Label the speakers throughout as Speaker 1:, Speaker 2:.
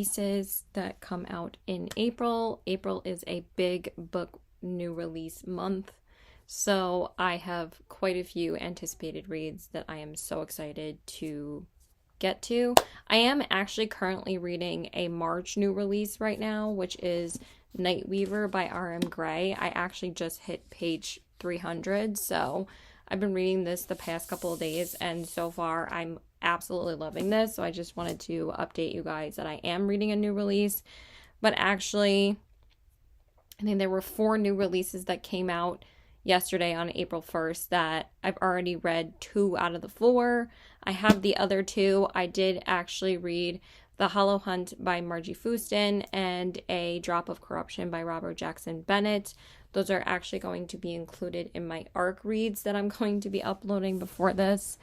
Speaker 1: releases that come out in April. April is a big book new release month. So I have quite a few anticipated reads that I am so excited to get to. I am actually currently reading a March new release right now, which is Nightweaver by R.M. Gray. I actually just hit page 300, so I've been reading this the past couple of days, and so far I'm absolutely loving this. So I just wanted to update you guys that I am reading a new release. But actually, I think there were 4 new releases that came out yesterday on April 1st that I've already read 2 out of the 4. I have the other 2. I did actually read The Hollow Hunt by Margie Fuston and A Drop of Corruption by Robert Jackson Bennett. Those are actually going to be included in my ARC reads that I'm going to be uploading before this.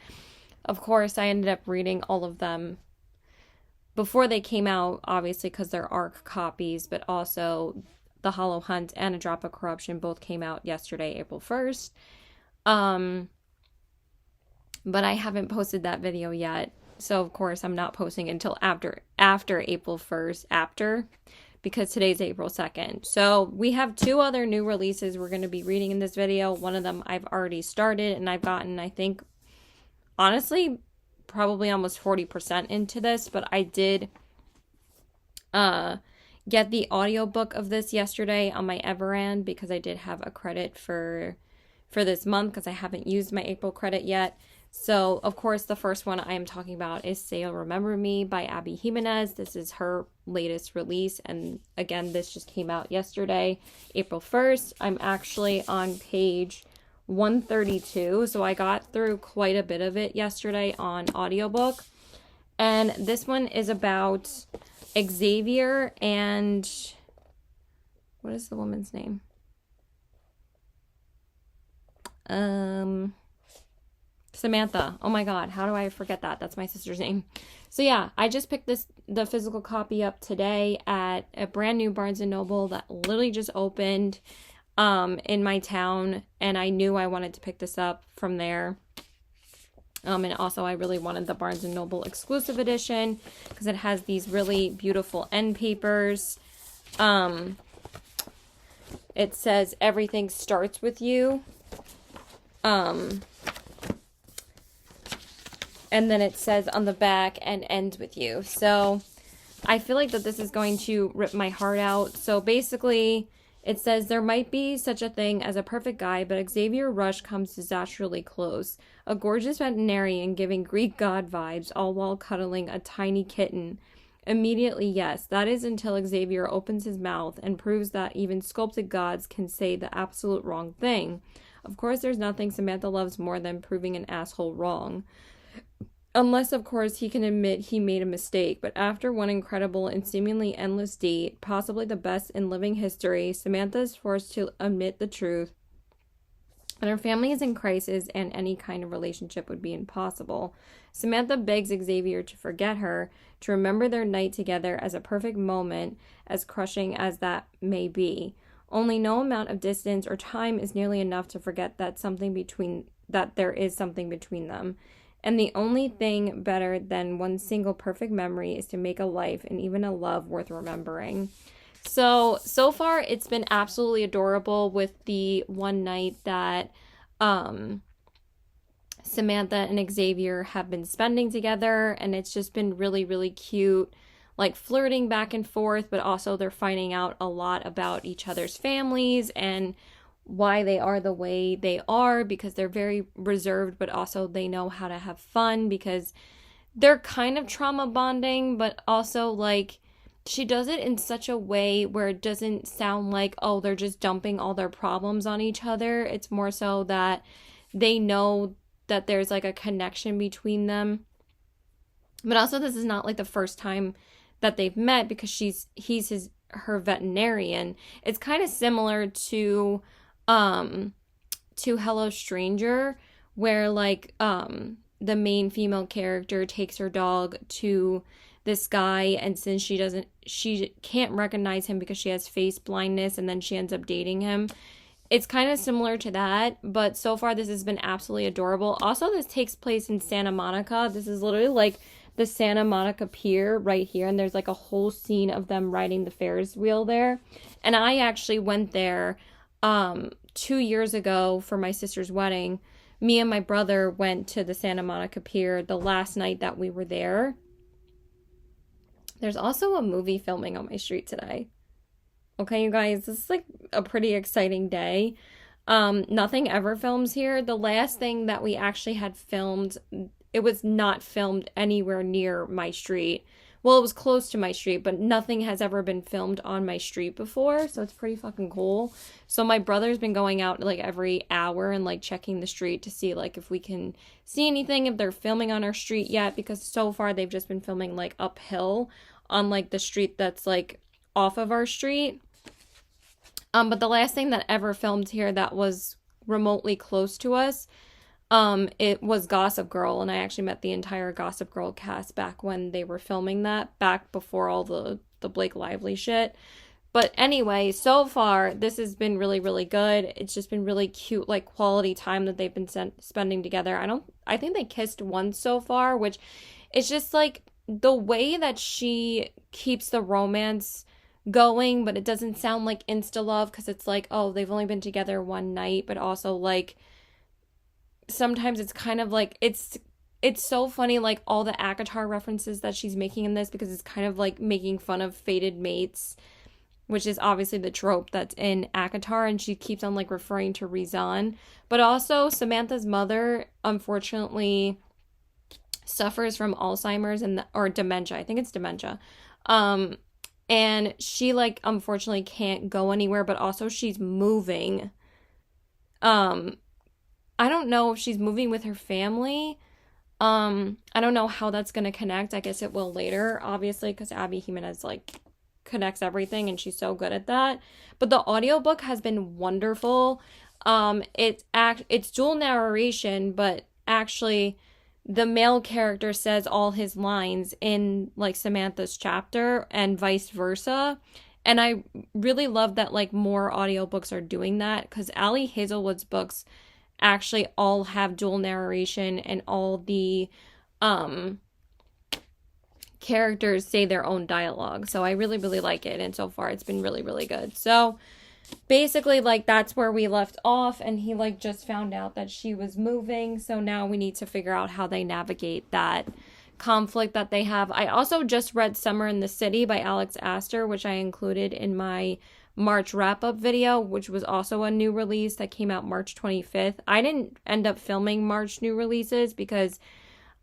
Speaker 1: Of course, I ended up reading all of them before they came out, obviously, because they're ARC copies, but also The Hollow Hunt and A Drop of Corruption both came out yesterday, April 1st. But I haven't posted that video yet. So, of course, I'm not posting until after April 1st, because today's April 2nd. So, we have 2 other new releases we're going to be reading in this video. One of them I've already started, and I've gotten, I think, honestly, probably almost 40% into this, but I did get the audiobook of this yesterday on my Everand because I did have a credit for this month because I haven't used my April credit yet. So, of course, the first one I am talking about is Say You'll Remember Me by Abby Jimenez. This is her latest release, and again, this just came out yesterday, April 1st. I'm actually on page 132, so I got through quite a bit of it yesterday on audiobook. And this one is about Xavier and what is the woman's name? Samantha. Oh my god, how do I forget that? That's my sister's name. So yeah, I just picked the physical copy up today at a brand new Barnes & Noble that literally just opened in my town, and I knew I wanted to pick this up from there. And also I really wanted the Barnes & Noble exclusive edition because it has these really beautiful end papers. It says everything starts with you. And then it says on the back and ends with you. So I feel like that this is going to rip my heart out. So basically it says there might be such a thing as a perfect guy, but Xavier Rush comes disastrously close. A gorgeous veterinarian giving Greek god vibes, all while cuddling a tiny kitten. Immediately, yes. That is until Xavier opens his mouth and proves that even sculpted gods can say the absolute wrong thing. Of course, there's nothing Samantha loves more than proving an asshole wrong. Unless, of course, he can admit he made a mistake. But after one incredible and seemingly endless date, possibly the best in living history, Samantha is forced to admit the truth. And her family is in crisis, and any kind of relationship would be impossible. Samantha begs Xavier to forget her, to remember their night together as a perfect moment, as crushing as that may be. Only no amount of distance or time is nearly enough to forget that there is something between them. And the only thing better than one single perfect memory is to make a life and even a love worth remembering. So far it's been absolutely adorable with the one night that Samantha and Xavier have been spending together, and it's just been really, really cute, like flirting back and forth, but also they're finding out a lot about each other's families and why they are the way they are, because they're very reserved, but also they know how to have fun because they're kind of trauma bonding, but also like she does it in such a way where it doesn't sound like, oh, they're just dumping all their problems on each other. It's more so that they know that there's like a connection between them. But also this is not like the first time that they've met because he's her veterinarian. It's kind of similar to Hello Stranger, where like the main female character takes her dog to this guy, and since she can't recognize him because she has face blindness, and then she ends up dating him. It's kind of similar to that, but so far this has been absolutely adorable. Also, this takes place in Santa Monica. This is literally like the Santa Monica Pier right here, and there's like a whole scene of them riding the Ferris wheel there. And I actually went there 2 years ago for my sister's wedding. Me and my brother went to the Santa Monica Pier the last night that we were there. There's also a movie filming on my street today. Okay, you guys, this is like a pretty exciting day. Nothing ever films here. The last thing that we actually had filmed, it was not filmed anywhere near my street. Well, it was close to my street, but nothing has ever been filmed on my street before, so it's pretty fucking cool. So my brother's been going out like every hour and like checking the street to see like if we can see anything, if they're filming on our street yet, because so far they've just been filming like uphill on like the street that's like off of our street. But the last thing that ever filmed here that was remotely close to us, it was Gossip Girl, and I actually met the entire Gossip Girl cast back when they were filming that, back before all the Blake Lively shit. But anyway, so far, this has been really, really good. It's just been really cute, like, quality time that they've been spending together. I think they kissed once so far, which it's just, like, the way that she keeps the romance going, but it doesn't sound like insta-love, because it's like, oh, they've only been together one night, but also, like, sometimes it's kind of like, it's so funny, like, all the ACOTAR references that she's making in this, because it's kind of like making fun of fated mates, which is obviously the trope that's in ACOTAR, and she keeps on like referring to Rizan. But also Samantha's mother unfortunately suffers from Alzheimer's or dementia. I think it's dementia. And she like unfortunately can't go anywhere, but also she's moving. I don't know if she's moving with her family. I don't know how that's going to connect. I guess it will later, obviously, because Abby Jimenez, like, connects everything, and she's so good at that. But the audiobook has been wonderful. It's dual narration, but actually the male character says all his lines in, like, Samantha's chapter, and vice versa. And I really love that, like, more audiobooks are doing that, because Ali Hazelwood's books actually all have dual narration, and all the characters say their own dialogue. So I really, really like it, and so far it's been really, really good. So basically, like, that's where we left off, and he like just found out that she was moving, so now we need to figure out how they navigate that conflict that they have. I also just read Summer in the City by Alex Astor, which I included in my March wrap-up video, which was also a new release that came out March 25th. I didn't end up filming March new releases because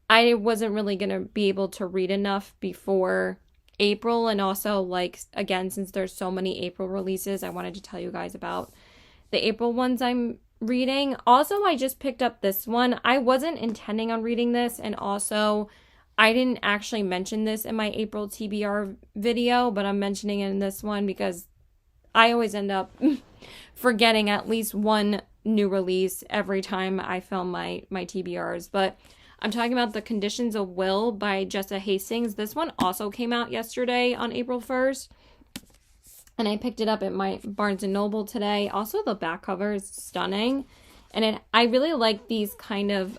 Speaker 1: I wasn't really going to be able to read enough before April, and also, like, again, since there's so many April releases, I wanted to tell you guys about the April ones I'm reading. Also, I just picked up this one. I wasn't intending on reading this, and also I didn't actually mention this in my April TBR video, but I'm mentioning it in this one because I always end up forgetting at least one new release every time I film my TBRs. But I'm talking about The Conditions of Will by Jessa Hastings. This one also came out yesterday on April 1st. And I picked it up at my Barnes & Noble today. Also, the back cover is stunning. And I really like these kind of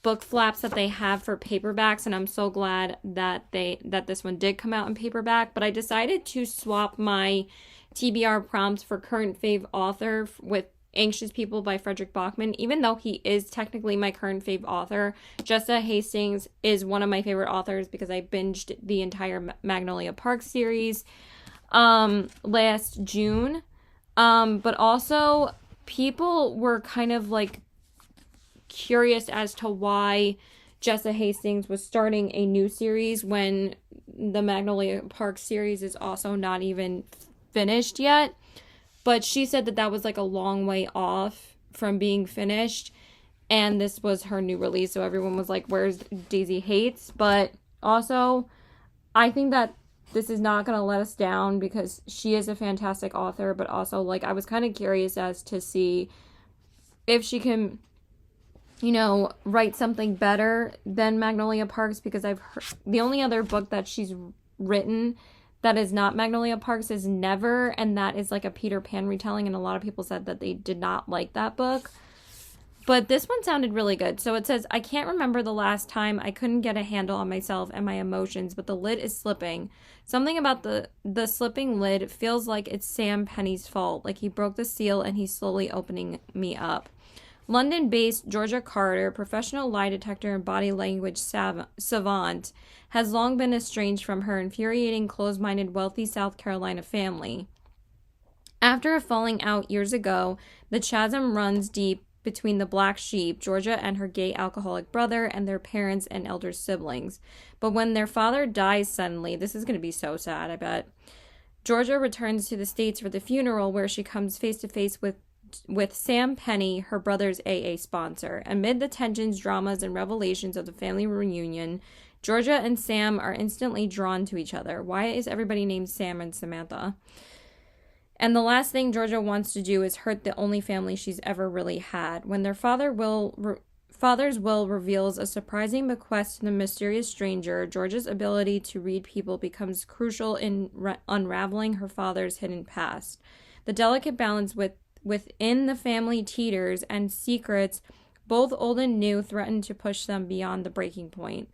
Speaker 1: book flaps that they have for paperbacks, and I'm so glad that this one did come out in paperback. But I decided to swap my TBR prompts for current fave author with Anxious People by Frederick Bachman. Even though he is technically my current fave author, Jessa Hastings is one of my favorite authors because I binged the entire Magnolia Park series last June. But also people were kind of like curious as to why Jessa Hastings was starting a new series when the Magnolia Park series is also not even finished yet. But she said that was like a long way off from being finished, and this was her new release, so everyone was like, where's Daisy Hates? But also, I think that this is not going to let us down because she is a fantastic author, but also, like, I was kind of curious as to see if she can, you know, write something better than Magnolia Parks, because I've heard the only other book that she's written that is not Magnolia Parks is Never, and that is like a Peter Pan retelling, and a lot of people said that they did not like that book. But this one sounded really good. So it says, I can't remember the last time I couldn't get a handle on myself and my emotions, but the lid is slipping. Something about the slipping lid feels like it's Sam Penny's fault, like he broke the seal and he's slowly opening me up. London-based Georgia Carter, professional lie detector and body language savant, has long been estranged from her infuriating, closed-minded, wealthy South Carolina family. After a falling out years ago, the chasm runs deep between the black sheep, Georgia, and her gay alcoholic brother and their parents and elder siblings. But when their father dies suddenly, this is going to be so sad, I bet, Georgia returns to the States for the funeral, where she comes face to face with Sam Penny, her brother's AA sponsor. Amid the tensions, dramas, and revelations of the family reunion, Georgia and Sam are instantly drawn to each other. Why is everybody named Sam and Samantha? And the last thing Georgia wants to do is hurt the only family she's ever really had. When their father's will reveals a surprising bequest to the mysterious stranger, Georgia's ability to read people becomes crucial in unraveling her father's hidden past. The delicate balance within the family teeters, and secrets, both old and new, threaten to push them beyond the breaking point.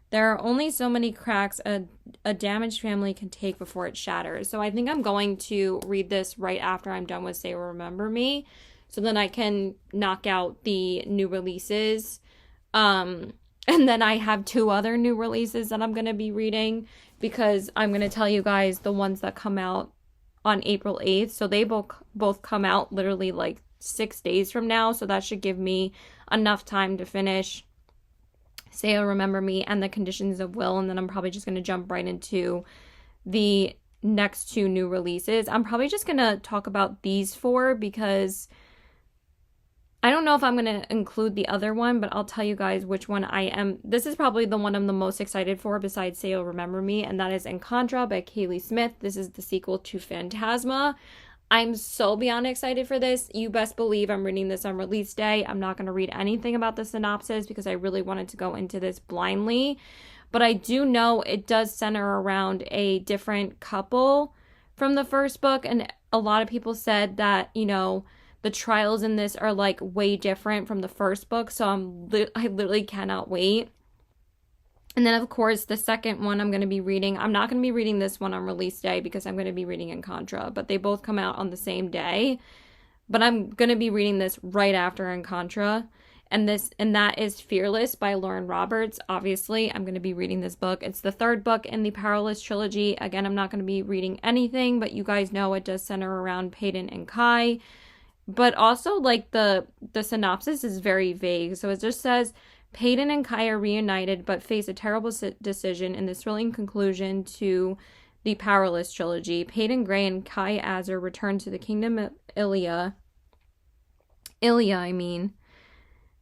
Speaker 1: There are only so many cracks a damaged family can take before it shatters. So I think I'm going to read this right after I'm done with Say Remember Me, so then I can knock out the new releases. And then I have 2 other new releases that I'm going to be reading, because I'm going to tell you guys the ones that come out on April 8th. So they both come out literally like 6 days from now. So that should give me enough time to finish Say Remember Me and The Conditions of Will. And then I'm probably just going to jump right into the next 2 new releases. I'm probably just going to talk about these 4, because I don't know if I'm going to include the other one, but I'll tell you guys which one I am. This is probably the one I'm the most excited for besides Say Remember Me, and that is Encantra by Kaylee Smith. This is the sequel to Phantasma. I'm so beyond excited for this. You best believe I'm reading this on release day. I'm not going to read anything about the synopsis because I really wanted to go into this blindly. But I do know it does center around a different couple from the first book. And a lot of people said that, you know, the trials in this are like way different from the first book. So I literally cannot wait. And then, of course, the second one I'm going to be reading, I'm not going to be reading this one on release day because I'm going to be reading Encantra, but they both come out on the same day. But I'm going to be reading this right after Encantra. And that is Fearless by Lauren Roberts. Obviously, I'm going to be reading this book. It's the 3rd book in the Powerless trilogy. Again, I'm not going to be reading anything, but you guys know it does center around Peyton and Kai. But also, like, the synopsis is very vague. So it just says, Peyton and Kai are reunited but face a terrible decision in the thrilling conclusion to the Powerless trilogy. Peyton Gray and Kai Azar return to the kingdom of Ilia,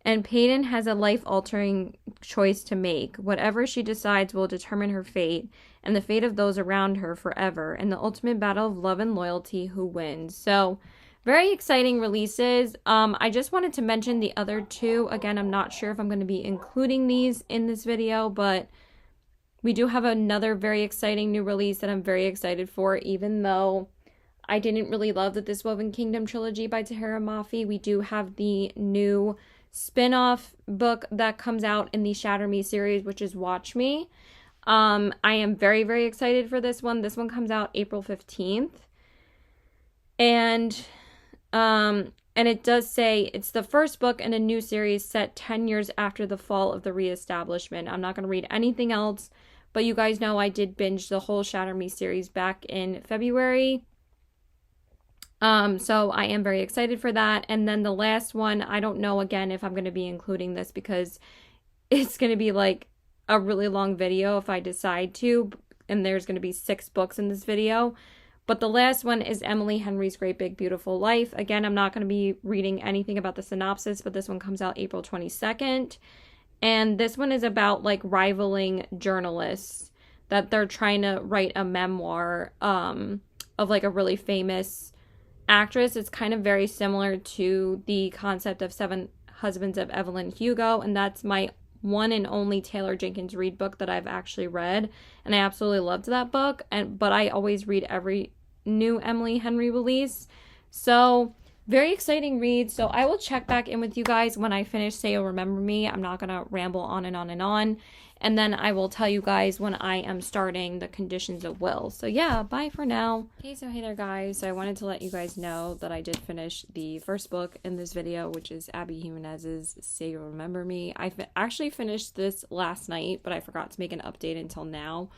Speaker 1: and Peyton has a life-altering choice to make. Whatever she decides will determine her fate and the fate of those around her forever. In the ultimate battle of love and loyalty, who wins? So, very exciting releases. I just wanted to mention the other 2. Again, I'm not sure if I'm going to be including these in this video, but we do have another very exciting new release that I'm very excited for, even though I didn't really love the This Woven Kingdom trilogy by Tahereh Mafi. We do have the new spin-off book that comes out in the Shatter Me series, which is Watch Me. I am very, very excited for this one. This one comes out April 15th. And it does say it's the first book in a new series set 10 years after the fall of the reestablishment. I'm not going to read anything else, but you guys know I did binge the whole Shatter Me series back in February. So I am very excited for that. And then the last one, I don't know again if I'm going to be including this because it's going to be like a really long video if I decide to, and there's going to be 6 books in this video. But the last one is Emily Henry's Great Big Beautiful Life. Again, I'm not going to be reading anything about the synopsis, but this one comes out April 22nd. And this one is about like rivaling journalists that they're trying to write a memoir of like a really famous actress. It's kind of very similar to the concept of 7 Husbands of Evelyn Hugo. And that's my one and only Taylor Jenkins Reid book that I've actually read, and I absolutely loved that book. But I always read every new Emily Henry release, so very exciting read. So I will check back in with you guys when I finish Say You'll Remember Me. I'm not going to ramble on and on and on. And then I will tell you guys when I am starting the Conditions of Will. So yeah, bye for now. Okay, so hey there guys. So I wanted to let you guys know that I did finish the first book in this video, which is Abby Jimenez's Say You'll Remember Me. I actually finished this last night, but I forgot to make an update until now.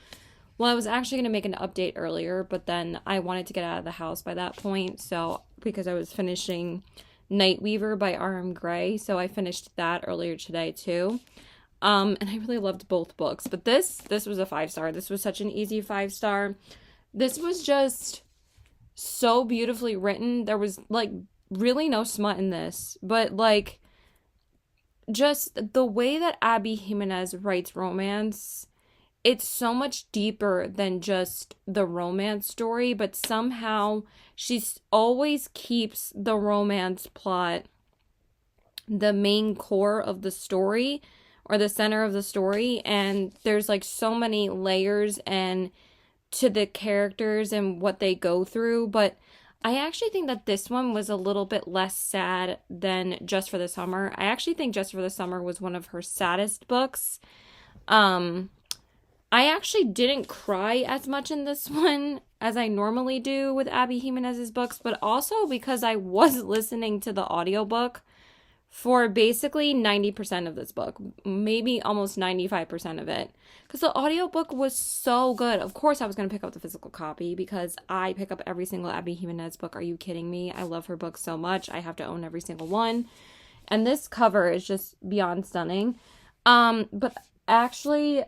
Speaker 1: Well, I was actually going to make an update earlier, but then I wanted to get out of the house by that point. So because I was finishing Night Weaver by R.M. Gray, so I finished that earlier today too. And I really loved both books, but this was a 5-star. This was such an easy 5-star. This was just so beautifully written. There was like really no smut in this, but like just the way that Abby Jimenez writes romance, it's so much deeper than just the romance story, but somehow she always keeps the romance plot the main core of the story, or the center of the story, and there's like so many layers and to the characters and what they go through. But I actually think that this one was a little bit less sad than Just for the Summer. I actually think Just for the Summer was one of her saddest books. I actually didn't cry as much in this one as I normally do with Abby Jimenez's books, but also because I was listening to the audiobook for basically 90% of this book, maybe almost 95% of it, because the audiobook was so good. Of course, I was going to pick up the physical copy because I pick up every single Abby Jimenez book. Are you kidding me? I love her books so much. I have to own every single one. And this cover is just beyond stunning. But actually,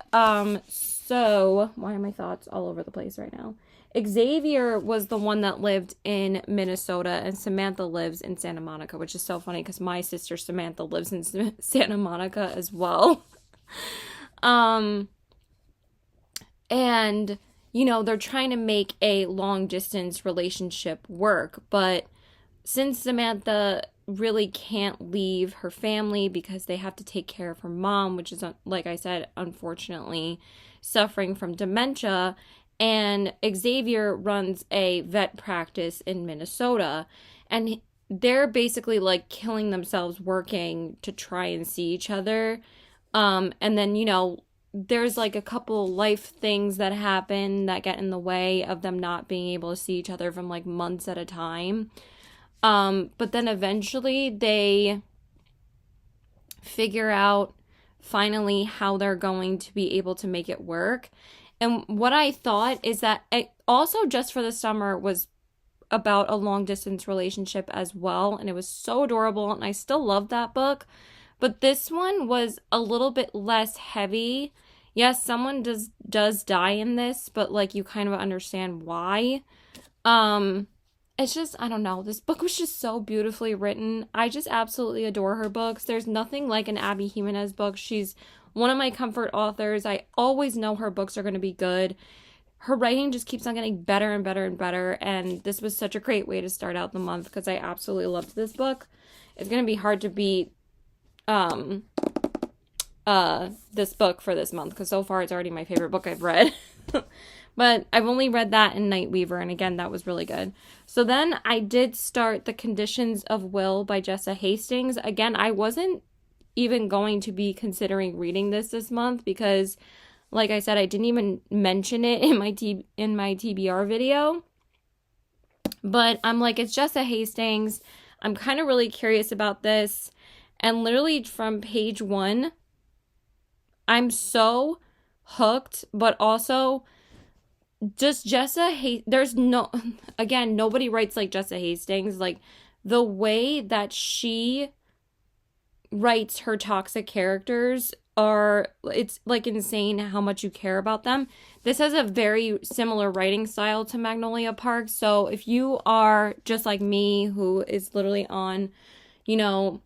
Speaker 1: so why are my thoughts all over the place right now? Xavier was the one that lived in Minnesota, and Samantha lives in Santa Monica, which is so funny because my sister Samantha lives in Santa Monica as well. And, you know, they're trying to make a long distance relationship work, but since Samantha really can't leave her family because they have to take care of her mom, which is, like I said, unfortunately suffering from dementia, and Xavier runs a vet practice in Minnesota, and they're basically like killing themselves working to try and see each other. And then, you know, there's like a couple life things that happen that get in the way of them not being able to see each other from like months at a time. But then eventually they figure out finally how they're going to be able to make it work. And what I thought is that also Just for the Summer was about a long distance relationship as well. And it was so adorable. And I still love that book. But this one was a little bit less heavy. Yes, someone does die in this, but like you kind of understand why. It's just, I don't know. This book was just so beautifully written. I just absolutely adore her books. There's nothing like an Abby Jimenez book. She's one of my comfort authors. I always know her books are going to be good. Her writing just keeps on getting better and better and better. And this was such a great way to start out the month because I absolutely loved this book. It's going to be hard to beat this book for this month because so far it's already my favorite book I've read. But I've only read that in Night Weaver, and again, that was really good. So then I did start The Conditions of Will by Jessa Hastings. Again, I wasn't even going to be considering reading this month because, like I said, I didn't even mention it in my TBR video. But I'm like, it's Jessa Hastings. I'm kind of really curious about this. And literally from page 1, I'm so hooked, but also just there's no, again, nobody writes like Jessa Hastings. Like the way that she writes her toxic characters it's like insane how much you care about them. This has a very similar writing style to Magnolia Park. So if you are just like me, who is literally on, you know,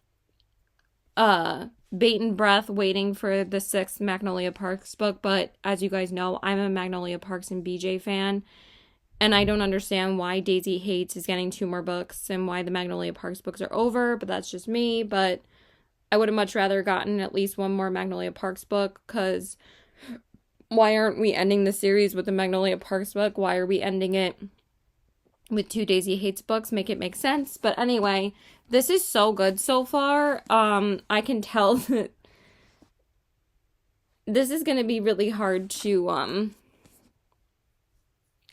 Speaker 1: bated breath waiting for the 6th Magnolia Parks book, but as you guys know, I'm a Magnolia Parks and BJ fan, and I don't understand why Daisy Hates is getting 2 more books and why the Magnolia Parks books are over, but that's just me. But I would have much rather gotten at least 1 more Magnolia Parks book, because why aren't we ending the series with the Magnolia Parks book? Why are we ending it with 2 Daisy Hates books make it make sense. But anyway, this is so good so far. I can tell that this is going to be really hard to,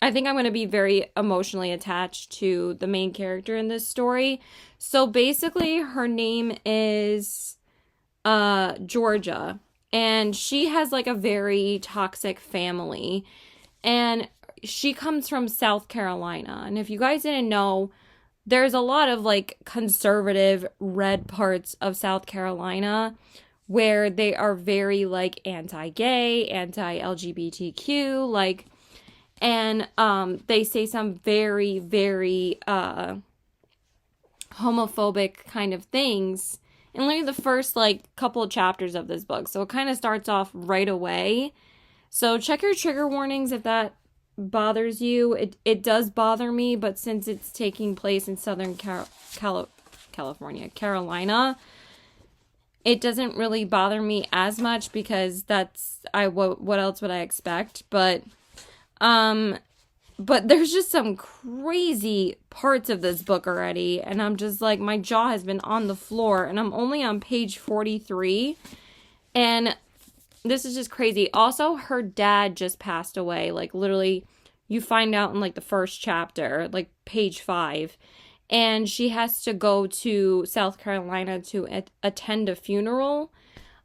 Speaker 1: I think I'm going to be very emotionally attached to the main character in this story. So basically, her name is, Georgia, and she has like a very toxic family, and she comes from South Carolina. And if you guys didn't know, there's a lot of like conservative red parts of South Carolina where they are very like anti-gay, anti-LGBTQ, like, and they say some very, very homophobic kind of things in only the first like couple of chapters of this book. So it kind of starts off right away. So check your trigger warnings if that bothers you. It does bother me, but since it's taking place in Southern California, Carolina, it doesn't really bother me as much because that's what else would I expect? But there's just some crazy parts of this book already, and I'm just like, my jaw has been on the floor, and I'm only on page 43, and this is just crazy. Also, her dad just passed away. Like, literally, you find out in, like, the first chapter, like, page 5. And she has to go to South Carolina to attend a funeral.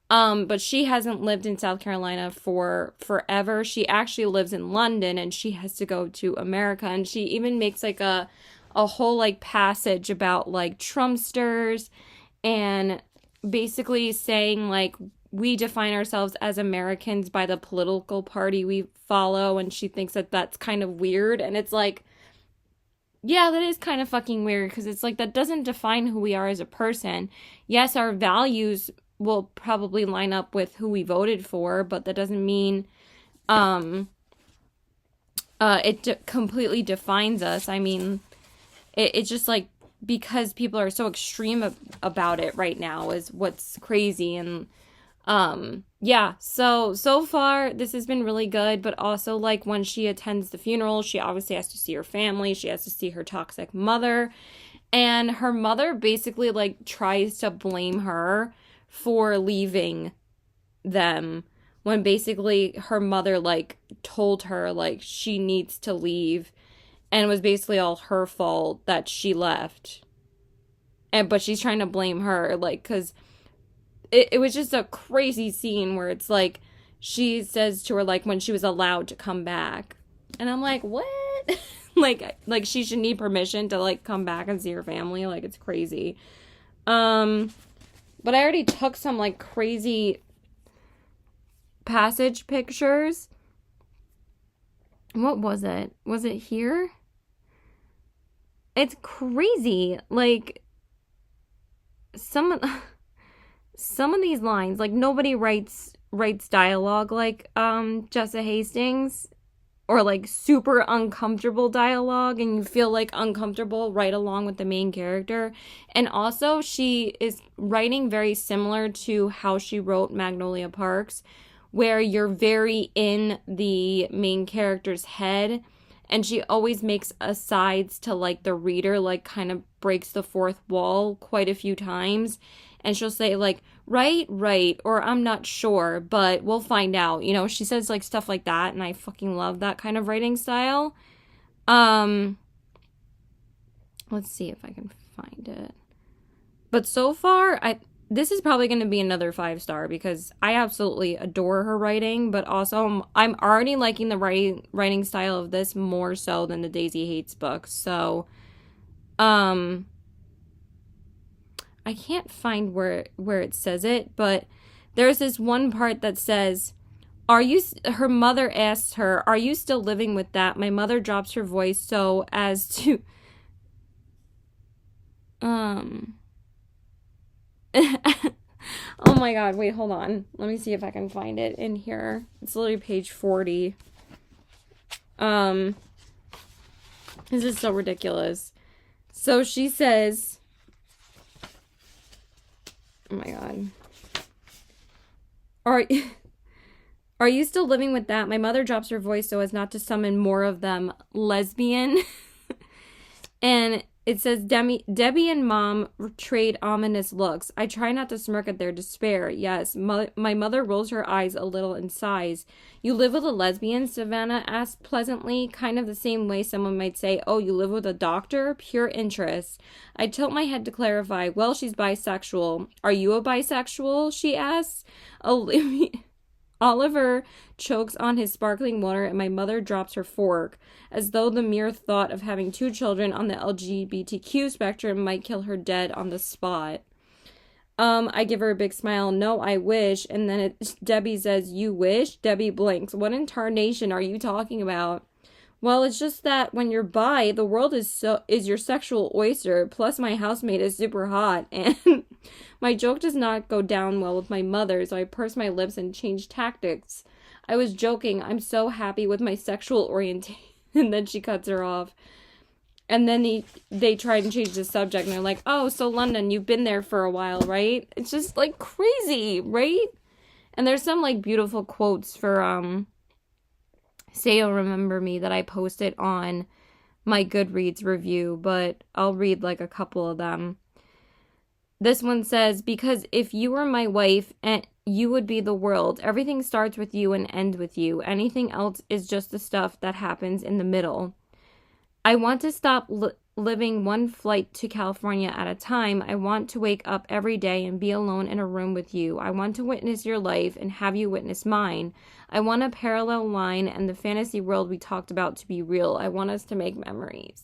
Speaker 1: But she hasn't lived in South Carolina for forever. She actually lives in London, and she has to go to America. And she even makes, like, a whole, like, passage about, like, Trumpsters and basically saying, like, we define ourselves as Americans by the political party we follow, and she thinks that that's kind of weird. And it's like, yeah, that is kind of fucking weird, because it's like, that doesn't define who we are as a person. Yes, our values will probably line up with who we voted for, but that doesn't mean it completely defines us. I mean, it's just like, because people are so extreme about it right now is what's crazy. And yeah, so far this has been really good, but also, like, when she attends the funeral, she obviously has to see her family, she has to see her toxic mother, and her mother basically, like, tries to blame her for leaving them, when basically her mother, like, told her, like, she needs to leave, and it was basically all her fault that she left. But she's trying to blame her, like, because it was just a crazy scene where it's like, she says to her, like, when she was allowed to come back. And I'm like, what? like she should need permission to, like, come back and see her family. Like, it's crazy. But I already took some, like, crazy passage pictures. What was it? Was it here? It's crazy. Like, some of these lines, like, nobody writes dialogue like Jessa Hastings, or like super uncomfortable dialogue, and you feel like uncomfortable right along with the main character. And also, she is writing very similar to how she wrote Magnolia Parks, where you're very in the main character's head, and she always makes asides to, like, the reader, like, kind of breaks the fourth wall quite a few times. And she'll say, like, right, or I'm not sure, but we'll find out. You know, she says, like, stuff like that, and I fucking love that kind of writing style. Let's see if I can find it. But so far, this is probably going to be another 5-star, because I absolutely adore her writing, but also I'm already liking the writing style of this more so than the Daisy Hates book. So, I can't find where it says it, but there's this one part that says, her mother asks her, "Are you still living with that?" My mother drops her voice so as to, oh my god, wait, hold on. Let me see if I can find it in here. It's literally page 40. This is so ridiculous. So she says, oh my god. Are you still living with that? My mother drops her voice so as not to summon more of them. Lesbian. And it says, Debbie and Mom trade ominous looks. I try not to smirk at their despair. Yes, my mother rolls her eyes a little and sighs. You live with a lesbian? Savannah asked pleasantly, kind of the same way someone might say, oh, you live with a doctor? Pure interest. I tilt my head to clarify. Well, she's bisexual. Are you a bisexual? She asks. Oliver chokes on his sparkling water and my mother drops her fork, as though the mere thought of having 2 children on the LGBTQ spectrum might kill her dead on the spot. I give her a big smile. No, I wish. And then Debbie says, you wish? Debbie blinks. What in tarnation are you talking about? Well, it's just that when you're bi, the world is your sexual oyster. Plus, my housemate is super hot, and my joke does not go down well with my mother, so I purse my lips and change tactics. I was joking. I'm so happy with my sexual orientation. And then she cuts her off. And then they try to change the subject, and they're like, oh, so London, you've been there for a while, right? It's just, like, crazy, right? And there's some, like, beautiful quotes for, Say You'll Remember Me that I posted on my Goodreads review, but I'll read like a couple of them. This one says, because if you were my wife, and you would be the world. Everything starts with you and ends with you. Anything else is just the stuff that happens in the middle. I want to stop living one flight to California at a time. I want to wake up every day and be alone in a room with you. I want to witness your life and have you witness mine. I want a parallel line and the fantasy world we talked about to be real. I want us to make memories.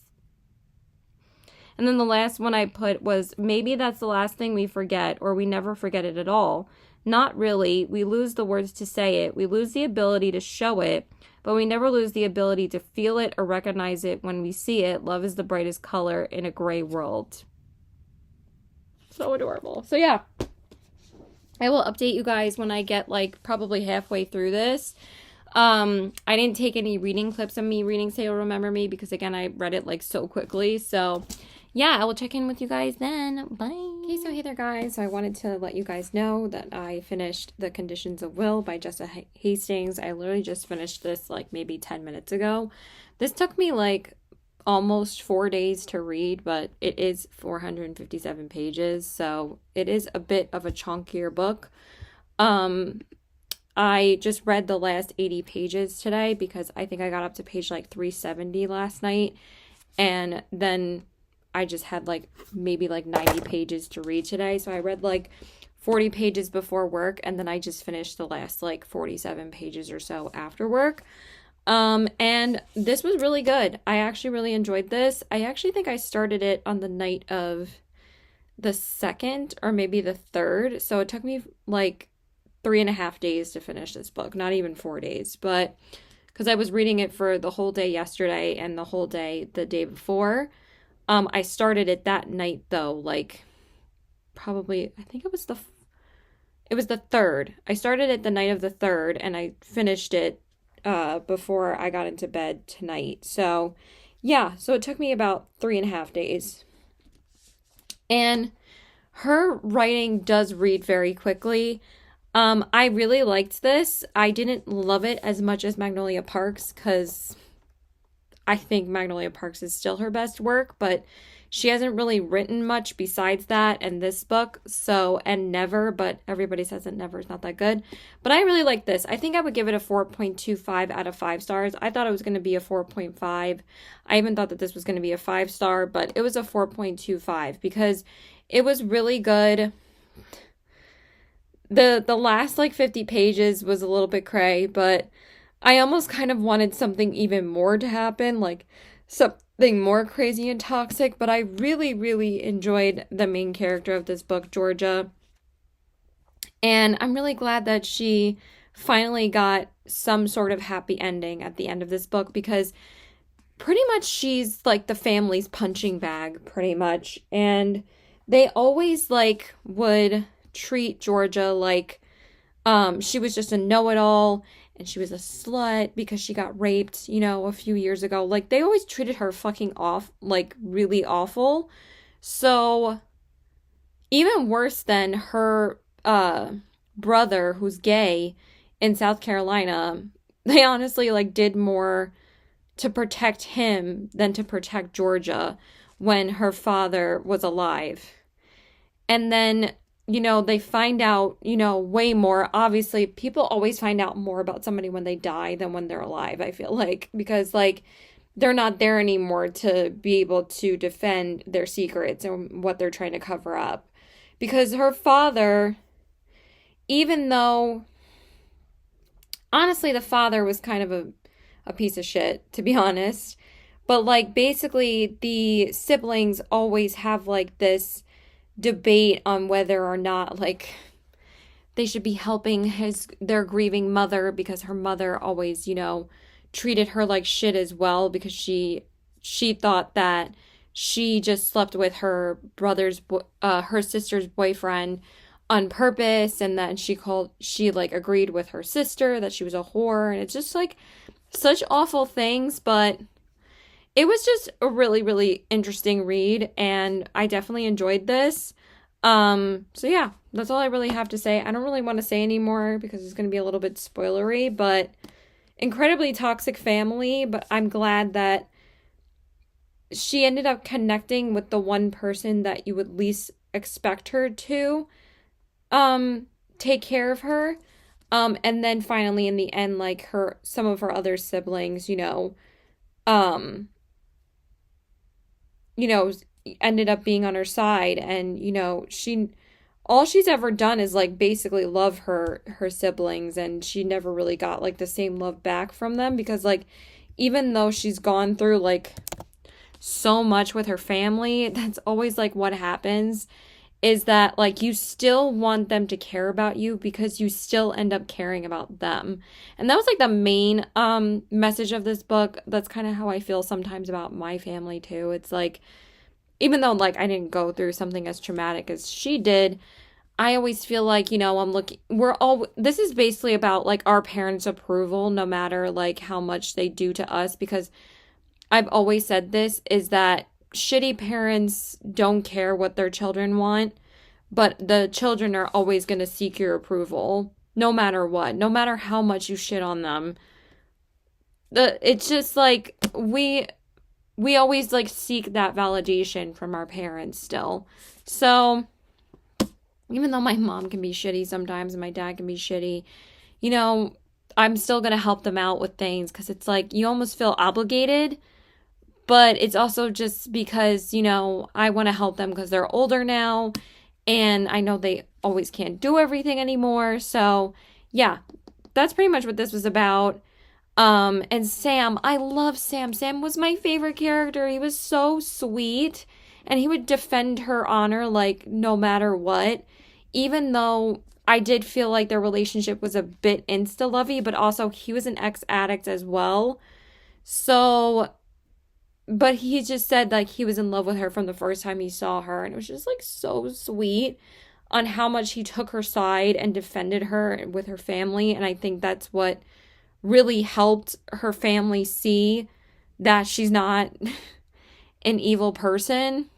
Speaker 1: And then the last one I put was, maybe that's the last thing we forget, or we never forget it at all. Not really. We lose the words to say it. We lose the ability to show it, but we never lose the ability to feel it or recognize it when we see it. Love is the brightest color in a gray world. So adorable. So yeah, I will update you guys when I get like probably halfway through this. I didn't take any reading clips of me reading Say You'll Remember Me because again, I read it like so quickly. So yeah, I will check in with you guys then. Bye. Okay, so hey there guys. So I wanted to let you guys know that I finished The Conditions of Will by Jessa Hastings. I literally just finished this like maybe 10 minutes ago. This took me like almost 4 days to read, but it is 457 pages. So it is a bit of a chunkier book. I just read the last 80 pages today because I think I got up to page like 370 last night. And then I just had like maybe like 90 pages to read today. So I read like 40 pages before work and then I just finished the last like 47 pages or so after work. And this was really good. I actually really enjoyed this. I actually think I started it on the night of the 2nd or maybe the 3rd. So it took me like 3.5 days to finish this book, not even 4 days, but because I was reading it for the whole day yesterday and the whole day the day before. I started it that night though, like probably, I think it was the 3rd. I started it the night of the 3rd and I finished it before I got into bed tonight. So yeah, so it took me about 3.5 days. And her writing does read very quickly. I really liked this. I didn't love it as much as Magnolia Parks because I think Magnolia Parks is still her best work, but she hasn't really written much besides that and this book, so, and Never, but everybody says that Never is not that good. But I really like this. I think I would give it a 4.25 out of 5 stars. I thought it was going to be a 4.5. I even thought that this was going to be a 5-star, but it was a 4.25 because it was really good. The last like 50 pages was a little bit cray, but I almost kind of wanted something even more to happen, like something more crazy and toxic, but I really, really enjoyed the main character of this book, Georgia. And I'm really glad that she finally got some sort of happy ending at the end of this book because pretty much she's like the family's punching bag, pretty much. And they always like would treat Georgia like she was just a know-it-all and she was a slut because she got raped, you know, a few years ago. Like, they always treated her fucking off, like, really awful. So, even worse than her brother, who's gay, in South Carolina, they honestly, like, did more to protect him than to protect Georgia. when her father was alive. And then, they find out, way more. Obviously, people always find out more about somebody when they die than when they're alive, I feel like, because, like, they're not there anymore to be able to defend their secrets and what they're trying to cover up. Because her father, even though, honestly, the father was kind of a piece of shit, to be honest. But, like, basically, the siblings always have, like, this debate on whether or not, like, they should be helping their grieving mother, because her mother always, treated her like shit as well, because she thought that she just slept with her her sister's boyfriend on purpose, and then she like agreed with her sister that she was a whore, and it's just like such awful things. But it was just a really, really interesting read, and I definitely enjoyed this. So yeah, that's all I really have to say. I don't really want to say anymore because it's going to be a little bit spoilery, but incredibly toxic family. But I'm glad that she ended up connecting with the one person that you would least expect her to take care of her. And then finally in the end, like, some of her other siblings, um ended up being on her side, and all she's ever done is, like, basically love her siblings, and she never really got, like, the same love back from them, because, like, even though she's gone through, like, so much with her family, that's always, like, what happens, is that, like, you still want them to care about you because you still end up caring about them. And that was, like, the main message of this book. That's kind of how I feel sometimes about my family too. It's like, even though, like, I didn't go through something as traumatic as she did, I always feel like, this is basically about, like, our parents' approval, no matter, like, how much they do to us, because I've always said this, is that shitty parents don't care what their children want, but the children are always going to seek your approval, no matter what, no matter how much you shit on them. It's just, like, we always, like, seek that validation from our parents still. So, even though my mom can be shitty sometimes and my dad can be shitty, I'm still going to help them out with things, because it's like you almost feel obligated, but it's also just because, I want to help them because they're older now, and I know they always can't do everything anymore. So, yeah, that's pretty much what this was about. And Sam, I love Sam. Sam was my favorite character. He was so sweet, and he would defend her honor, like, no matter what, even though I did feel like their relationship was a bit insta-lovey, but also he was an ex-addict as well. So, but he just said, like, he was in love with her from the first time he saw her, and it was just, like, so sweet on how much he took her side and defended her with her family. And I think that's what really helped her family see that she's not an evil person.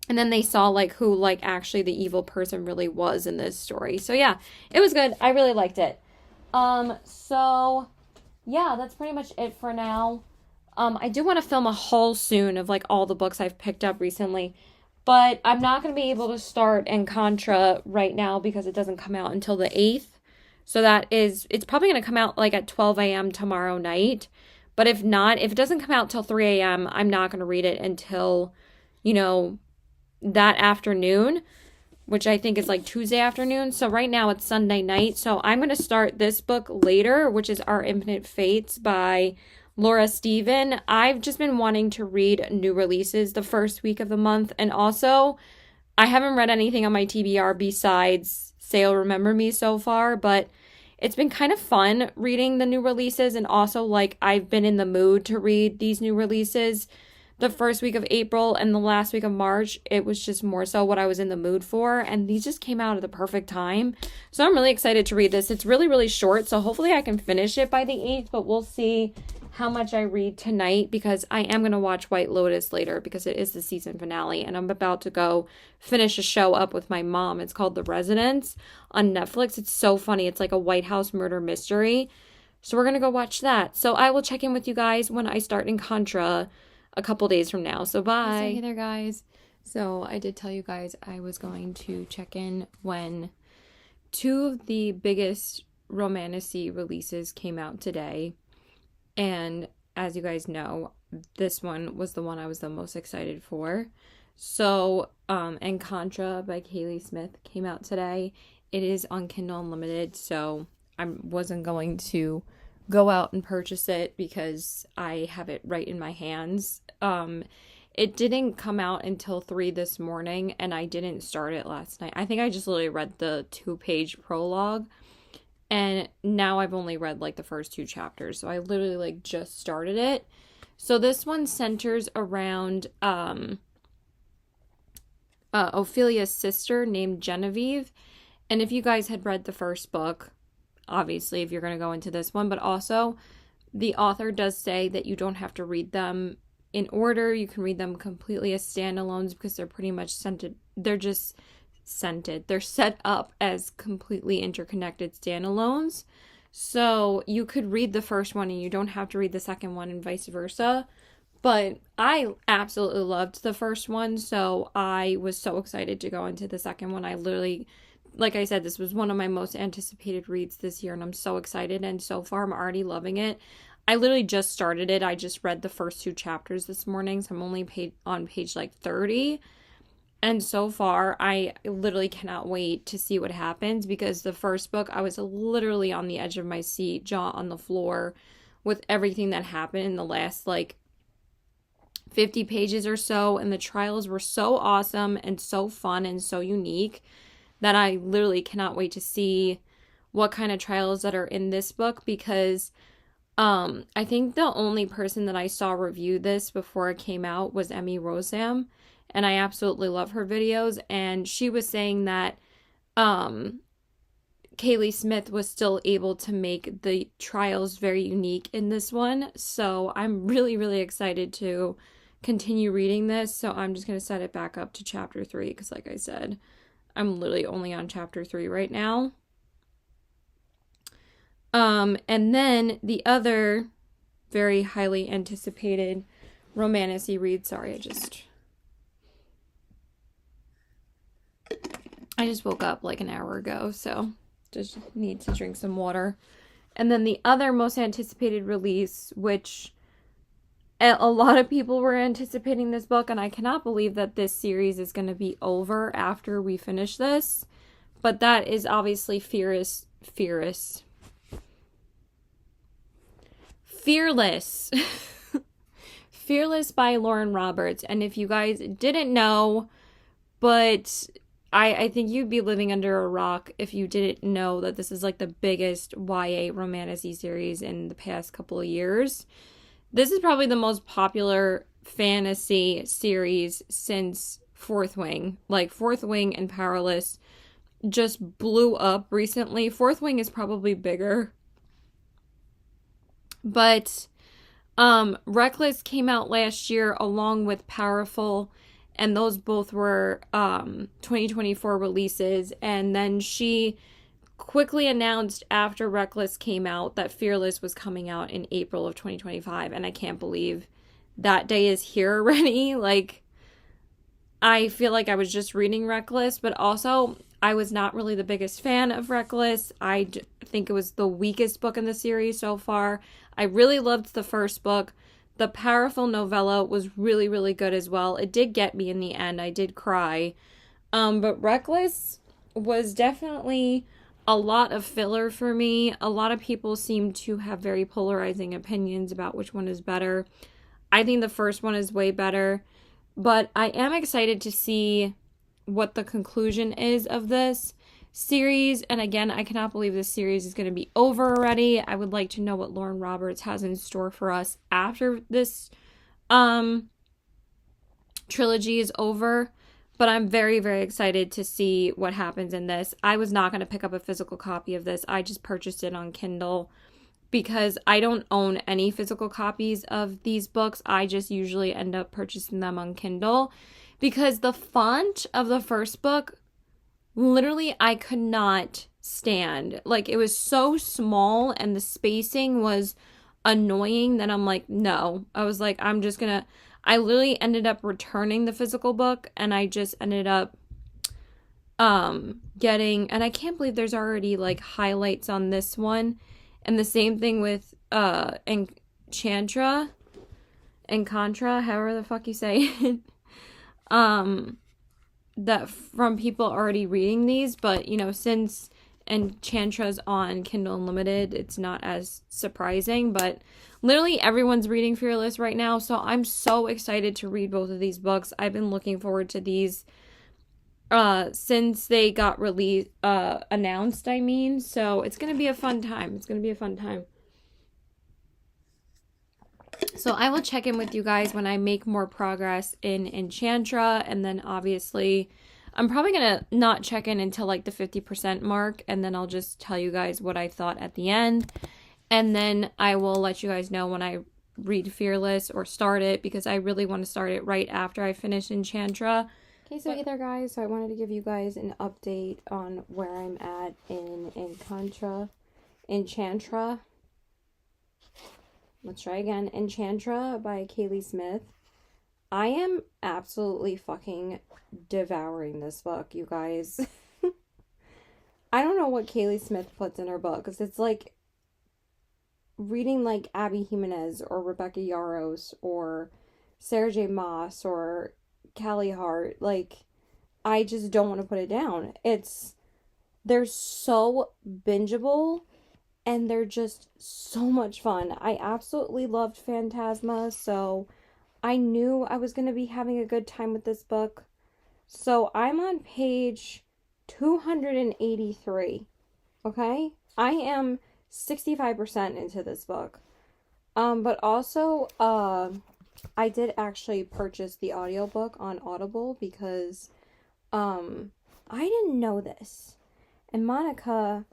Speaker 1: And then they saw, like, who, like, actually the evil person really was in this story. So yeah, it was good. I really liked it. So yeah, that's pretty much it for now. I do want to film a haul soon of, like, all the books I've picked up recently, but I'm not going to be able to start Encantra right now because it doesn't come out until the 8th. So it's probably going to come out, like, at 12 a.m. tomorrow night. But if not, if it doesn't come out till 3 a.m., I'm not going to read it until, that afternoon, which I think is, like, Tuesday afternoon. So right now it's Sunday night. So I'm going to start this book later, which is Our Infinite Fates by Laura Steven. I've just been wanting to read new releases the first week of the month. And also, I haven't read anything on my TBR besides Say Remember Me so far, but it's been kind of fun reading the new releases. And also, like, I've been in the mood to read these new releases the first week of April and the last week of March. It was just more so what I was in the mood for, and these just came out at the perfect time. So I'm really excited to read this. It's really, really short, so hopefully I can finish it by the 8th, but we'll see how much I read tonight, because I am going to watch White Lotus later because it is the season finale, and I'm about to go finish a show up with my mom. It's called The Residence on Netflix. It's so funny. It's like a White House murder mystery. So we're going to go watch that. So I will check in with you guys when I start Encantra. a couple days from now. So bye. So, hey there, guys. So I did tell you guys I was going to check in when two of the biggest romantasy releases came out today. And as you guys know, this one was the one I was the most excited for. So, Encantra by Kaylee Smith came out today. It is on Kindle Unlimited, so I wasn't going to go out and purchase it because I have it right in my hands. It didn't come out until 3 this morning, and I didn't start it last night. I think I just literally read the 2-page prologue, and now I've only read like the first 2 chapters, so I literally like just started it. So this one centers around Ophelia's sister named Genevieve. And if you guys had read the first book, obviously if you're going to go into this one, but also the author does say that you don't have to read them in order. You can read them completely as standalones because they're pretty much they're set up as completely interconnected standalones. So you could read the first one and you don't have to read the second one and vice versa. But I absolutely loved the first one, so I was so excited to go into the second one. I literally, like I said, this was one of my most anticipated reads this year, and I'm so excited, and so far I'm already loving it. I literally just started it. I just read the first 2 chapters this morning, so I'm only on page like 30. And so far, I literally cannot wait to see what happens, because the first book, I was literally on the edge of my seat, jaw on the floor, with everything that happened in the last, like, 50 pages or so, and the trials were so awesome and so fun and so unique that I literally cannot wait to see what kind of trials that are in this book, because I think the only person that I saw review this before it came out was Emmy Rosam, and I absolutely love her videos, and she was saying that Kaylee Smith was still able to make the trials very unique in this one. So I'm really, really excited to continue reading this. So I'm just going to set it back up to chapter 3 because, like I said, I'm literally only on chapter 3 right now. And then the other very highly anticipated romantasy read. Sorry, I just woke up like an hour ago, so just need to drink some water. And then the other most anticipated release, which a lot of people were anticipating this book, and I cannot believe that this series is going to be over after we finish this, but that is obviously Fearless. Fearless by Lauren Roberts. And if you guys didn't know, but I think you'd be living under a rock if you didn't know that this is like the biggest YA romantasy series in the past couple of years. This is probably the most popular fantasy series since Fourth Wing. Like, Fourth Wing and Powerless just blew up recently. Fourth Wing is probably bigger. But Reckless came out last year along with Powerful, and those both were 2024 releases. And then she quickly announced after Reckless came out that Fearless was coming out in April of 2025. And I can't believe that day is here already. Like, I feel like I was just reading Reckless, but also I was not really the biggest fan of Reckless. I think it was the weakest book in the series so far. I really loved the first book. The Powerful novella was really, really good as well. It did get me in the end. I did cry. But Reckless was definitely a lot of filler for me. A lot of people seem to have very polarizing opinions about which one is better. I think the first one is way better. But I am excited to see what the conclusion is of this series. And again, I cannot believe this series is going to be over already. I would like to know what Lauren Roberts has in store for us after this trilogy is over. But I'm very, very excited to see what happens in this. I was not going to pick up a physical copy of this. I just purchased it on Kindle because I don't own any physical copies of these books. I just usually end up purchasing them on Kindle because the font of the first book, literally, I could not stand. Like, it was so small and the spacing was annoying that I'm like, no. I was like, I literally ended up returning the physical book, and I just ended up getting, and I can't believe there's already like highlights on this one. And the same thing with Enchantra, Encantra, however the fuck you say it. That from people already reading these, but you know, since Enchantra's on Kindle Unlimited, it's not as surprising, but literally everyone's reading Fearless right now, so I'm so excited to read both of these books. I've been looking forward to these since they got released, announced, I mean, so it's gonna be a fun time. It's gonna be a fun time. So I will check in with you guys when I make more progress in Enchantra, and then obviously I'm probably gonna not check in until like the 50% mark, and then I'll just tell you guys what I thought at the end, and then I will let you guys know when I read Fearless or start it, because I really want to start it right after I finish Enchantra. Okay, so hey there guys, so I wanted to give you guys an update on where I'm at in Enchantra. Let's try again. Enchantra by Kaylee Smith. I am absolutely fucking devouring this book, you guys. I don't know what Kaylee Smith puts in her book, because it's like reading like Abby Jimenez or Rebecca Yarros or Sarah J. Maas or Callie Hart. Like, I just don't want to put it down. They're so bingeable, and they're just so much fun. I absolutely loved Phantasma, so I knew I was going to be having a good time with this book. So I'm on page 283, okay? I am 65% into this book. But also, I did actually purchase the audiobook on Audible because, I didn't know this. And Monica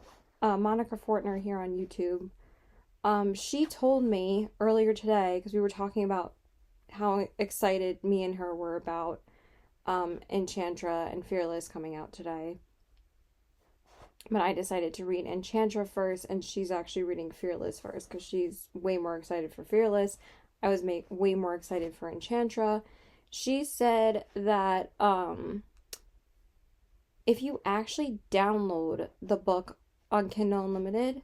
Speaker 1: Fortner here on YouTube, she told me earlier today, because we were talking about how excited me and her were about Enchantra and Fearless coming out today. But I decided to read Enchantra first, and she's actually reading Fearless first, because she's way more excited for Fearless. I was way more excited for Enchantra. She said that if you actually download the book on Kindle Unlimited,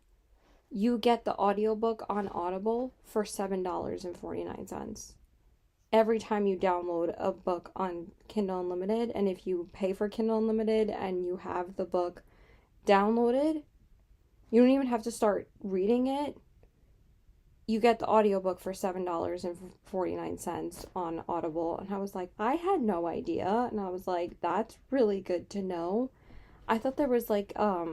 Speaker 1: you get the audiobook on Audible for $7.49 every time you download a book on Kindle Unlimited. And if you pay for Kindle Unlimited and you have the book downloaded, you don't even have to start reading it. You get the audiobook for $7.49 on Audible. And I was like, I had no idea. And I was like, that's really good to know. I thought there was like a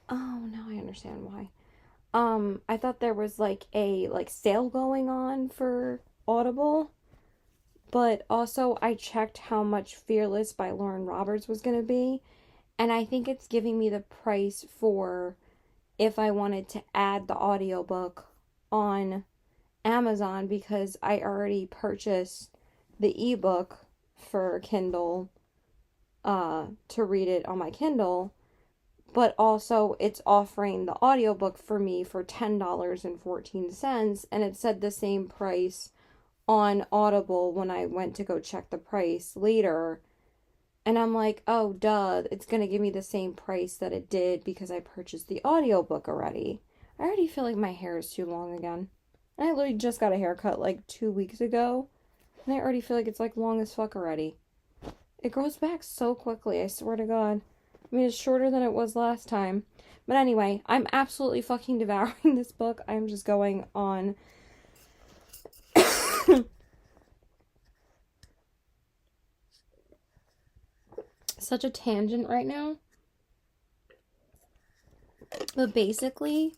Speaker 1: oh, now I understand why. I thought there was like a sale going on for Audible, but also I checked how much Fearless by Lauren Roberts was going to be, and I think it's giving me the price for if I wanted to add the audiobook on Amazon, because I already purchased the ebook for Kindle to read it on my Kindle. But also, it's offering the audiobook for me for $10.14, and it said the same price on Audible when I went to go check the price later. And I'm like, oh, duh, it's going to give me the same price that it did because I purchased the audiobook already. I already feel like my hair is too long again. And I literally just got a haircut like 2 weeks ago, and I already feel like it's like long as fuck already. It grows back so quickly, I swear to God. I mean, it's shorter than it was last time. But anyway, I'm absolutely fucking devouring this book. I'm just going on such a tangent right now. But basically,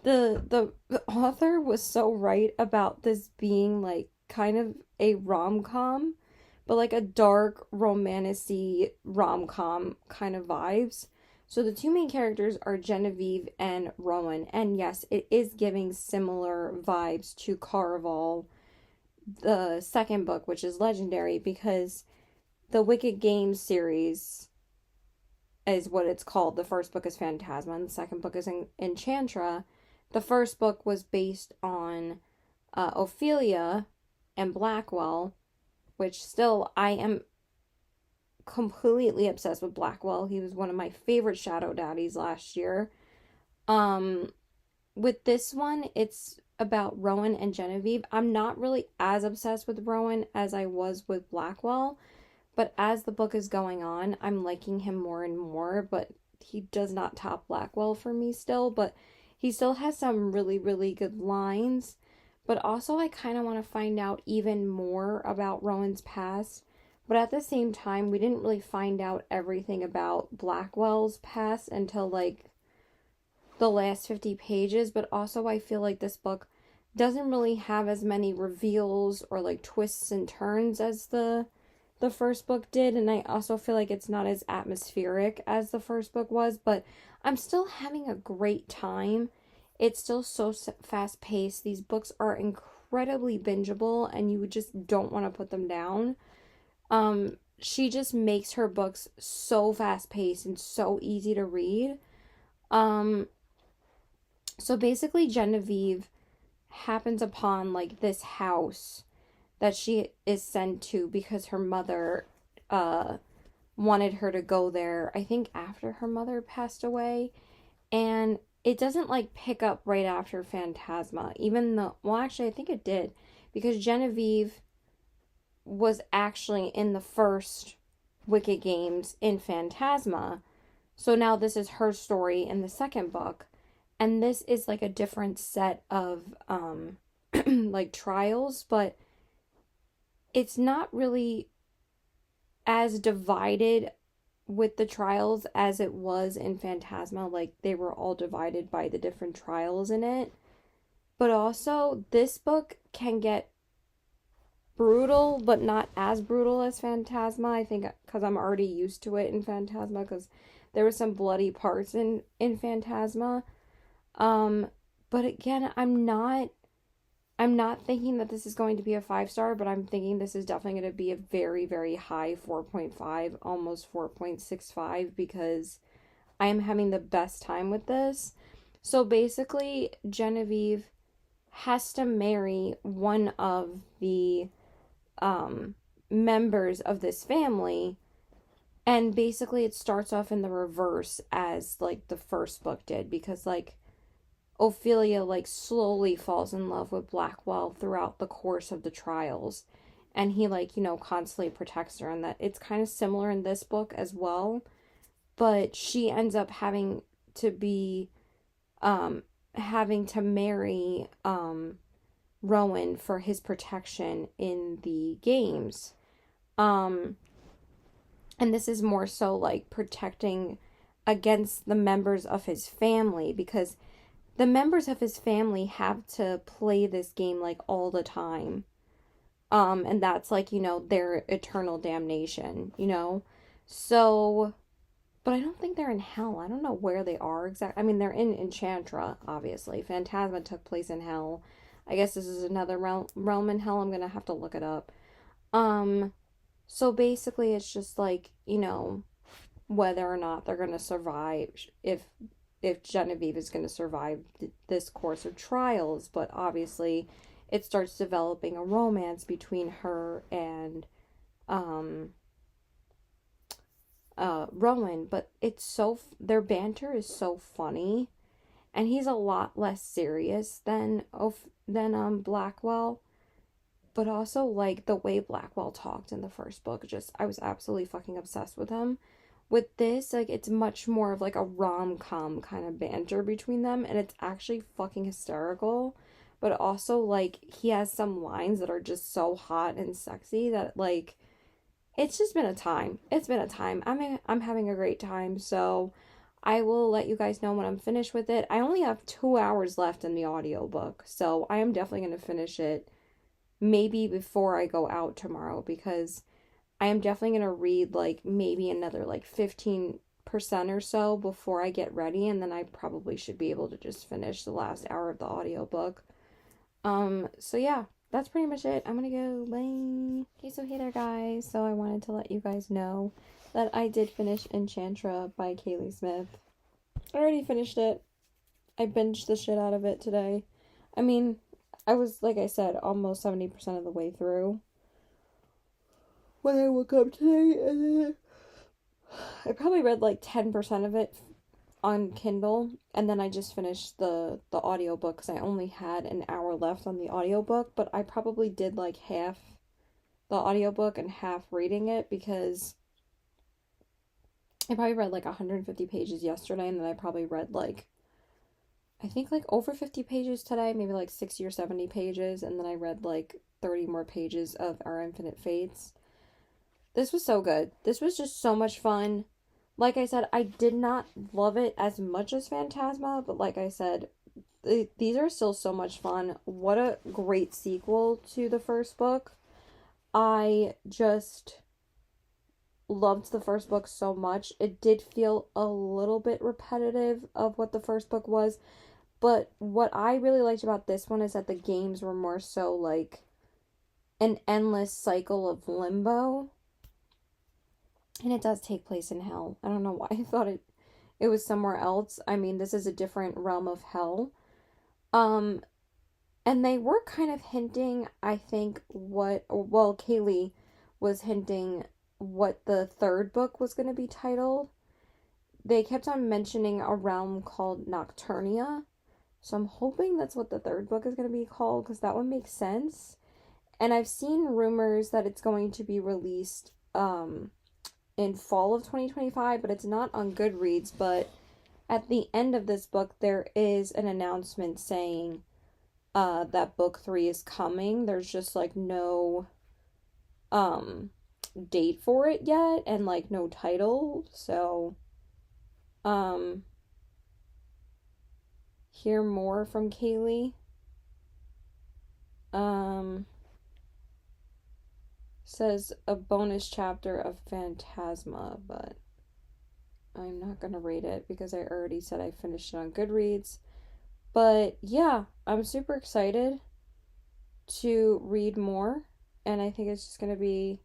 Speaker 1: the author was so right about this being like kind of a rom-com, but like a dark romantic-y rom-com kind of vibes. So the two main characters are Genevieve and Rowan, and yes, it is giving similar vibes to Caraval, the second book, which is legendary, because the Wicked Games series is what it's called. The first book is Phantasma, and the second book is Enchantra. the first book was based on Ophelia and Blackwell, which still I am completely obsessed with Blackwell. He was one of my favorite Shadow Daddies last year. With this one, it's about Rowan and Genevieve. I'm not really as obsessed with Rowan as I was with Blackwell, but as the book is going on, I'm liking him more and more, but he does not top Blackwell for me still, but he still has some really, really good lines. But also, I kind of want to find out even more about Rowan's past. But at the same time, we didn't really find out everything about Blackwell's past until like the last 50 pages. But also, I feel like this book doesn't really have as many reveals or like twists and turns as the first book did, and I also feel like it's not as atmospheric as the first book was, but I'm still having a great time. It's still so fast paced. These books are incredibly bingeable and you just don't want to put them down. She just makes her books so fast paced and so easy to read. So basically Genevieve happens upon like this house that she is sent to because her mother wanted her to go there, I think after her mother passed away. And it doesn't like pick up right after Phantasma, even though, well, actually I think it did, because Genevieve was actually in the first Wicked Games in Phantasma. So now this is her story in the second book, and this is like a different set of like trials, but it's not really as divided with the trials as it was in Phantasma. Like, they were all divided by the different trials in it. But also, this book can get brutal, but not as brutal as Phantasma. I think because I'm already used to it in Phantasma, because there were some bloody parts in Phantasma. But again, I'm not thinking that this is going to be a 5-star, but I'm thinking this is definitely going to be a very, very high 4.5, almost 4.65, because I am having the best time with this. So basically, Genevieve has to marry one of the members of this family, and basically it starts off in the reverse as like the first book did, because like Ophelia like slowly falls in love with Blackwell throughout the course of the trials, and he like, you know, constantly protects her, and that it's kind of similar in this book as well. But she ends up having to marry Rowan for his protection in the games. And this is more so like protecting against the members of his family, because the members of his family have to play this game like all the time. And that's like, you know, their eternal damnation, you know? So, but I don't think they're in hell. I don't know where they are exactly. I mean, they're in Enchantra, obviously. Phantasma took place in hell. I guess this is another realm in hell. I'm gonna have to look it up. So basically it's just like, you know, whether or not they're gonna survive, if Genevieve is going to survive this course of trials. But obviously it starts developing a romance between her and Rowan, but it's their banter is so funny, and he's a lot less serious than Blackwell. But also, like, the way Blackwell talked in the first book, just, I was absolutely fucking obsessed with him. With this, like, it's much more of like a rom-com kind of banter between them, and it's actually fucking hysterical. But also, like, he has some lines that are just so hot and sexy that, like, it's just been a time. It's been a time. I'm having a great time, so I will let you guys know when I'm finished with it. I only have 2 hours left in the audiobook, so I am definitely going to finish it maybe before I go out tomorrow, because I am definitely going to read like maybe another like 15% or so before I get ready, and then I probably should be able to just finish the last hour of the audiobook. So yeah, that's pretty much it. I'm gonna go, bye. Okay, so hey there guys. So I wanted to let you guys know that I did finish Enchantra by Kaylee Smith. I already finished it. I binged the shit out of it today. I mean, I was, like I said, almost 70% of the way through when I woke up today, and then I probably read like 10% of it on Kindle, and then I just finished the audiobook because I only had an hour left on the audiobook, but I probably did like half the audiobook and half reading it because I probably read like 150 pages yesterday, and then I probably read like, I think like over 50 pages today, maybe like 60 or 70 pages, and then I read like 30 more pages of Our Infinite Fates. This was so good. This was just so much fun. Like I said, I did not love it as much as Phantasma, but like I said, these are still so much fun. What a great sequel to the first book. I just loved the first book so much. It did feel a little bit repetitive of what the first book was, but what I really liked about this one is that the games were more so like an endless cycle of limbo. And it does take place in hell. I don't know why I thought it was somewhere else. I mean, this is a different realm of hell. Um, and they were kind of hinting, I think, Kaylee was hinting what the third book was going to be titled. They kept on mentioning a realm called Nocturnia. So I'm hoping that's what the third book is going to be called, because that would make sense. And I've seen rumors that it's going to be released in fall of 2025, but it's not on Goodreads. But at the end of this book, there is an announcement saying that book 3 is coming. There's just like no date for it yet, and like no title. So hear more from Kaylee. Says a bonus chapter of Phantasma, but I'm not gonna rate it because I already said I finished it on Goodreads. But yeah, I'm super excited to read more, and I think it's just gonna be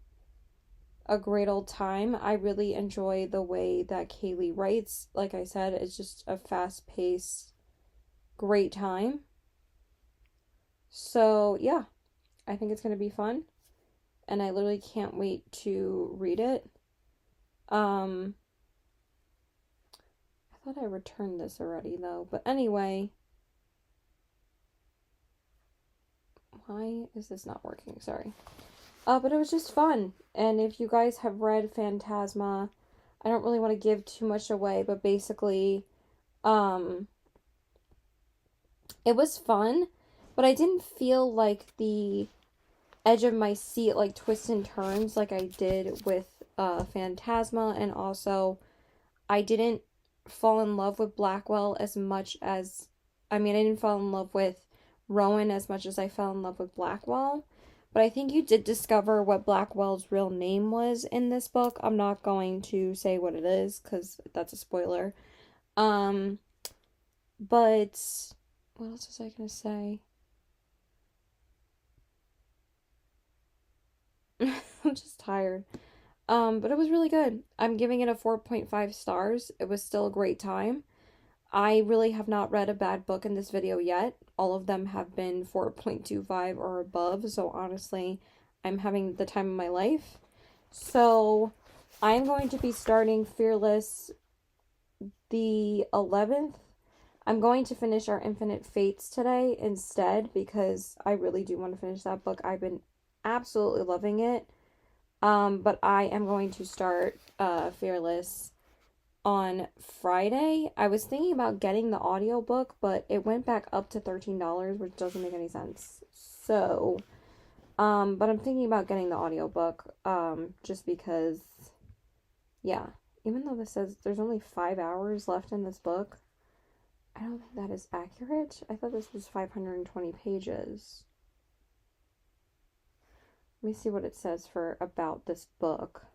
Speaker 1: a great old time. I really enjoy the way that Kaylee writes. Like I said, it's just a fast-paced, great time. So yeah, I think it's gonna be fun, and I literally can't wait to read it. I thought I returned this already though, but anyway, why is this not working? Sorry. But it was just fun, and if you guys have read Phantasma, I don't really want to give too much away, but basically, it was fun, but I didn't feel like the edge of my seat like twists and turns like I did with Phantasma, and also I didn't fall in love with Blackwell as much as, I mean, I didn't fall in love with Rowan as much as I fell in love with Blackwell. But I think you did discover what Blackwell's real name was in this book. I'm not going to say what it is because that's a spoiler. But what else was I gonna say? I'm just tired. But it was really good. I'm giving it a 4.5 stars. It was still a great time. I really have not read a bad book in this video yet. All of them have been 4.25 or above, so honestly, I'm having the time of my life. So, I'm going to be starting Fearless the 11th. I'm going to finish Our Infinite Fates today instead because I really do want to finish that book. I've been absolutely loving it. But I am going to start Fearless on Friday. I was thinking about getting the audiobook, but it went back up to $13, which doesn't make any sense. So, but I'm thinking about getting the audiobook, just because, yeah, even though this says there's only 5 hours left in this book, I don't think that is accurate. I thought this was 520 pages. Let me see what it says for about this book.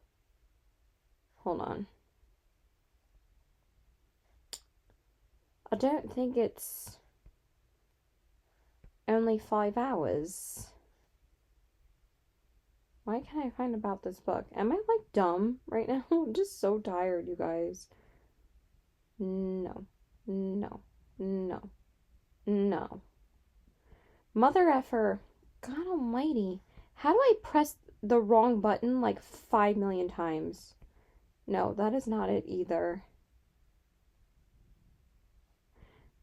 Speaker 1: Hold on. I don't think it's only 5 hours. Why can't I find about this book? Am I like dumb right now? I'm just so tired, you guys. No. No. No. No. Mother effer. God almighty. How do I press the wrong button like 5 million times? No, that is not it either.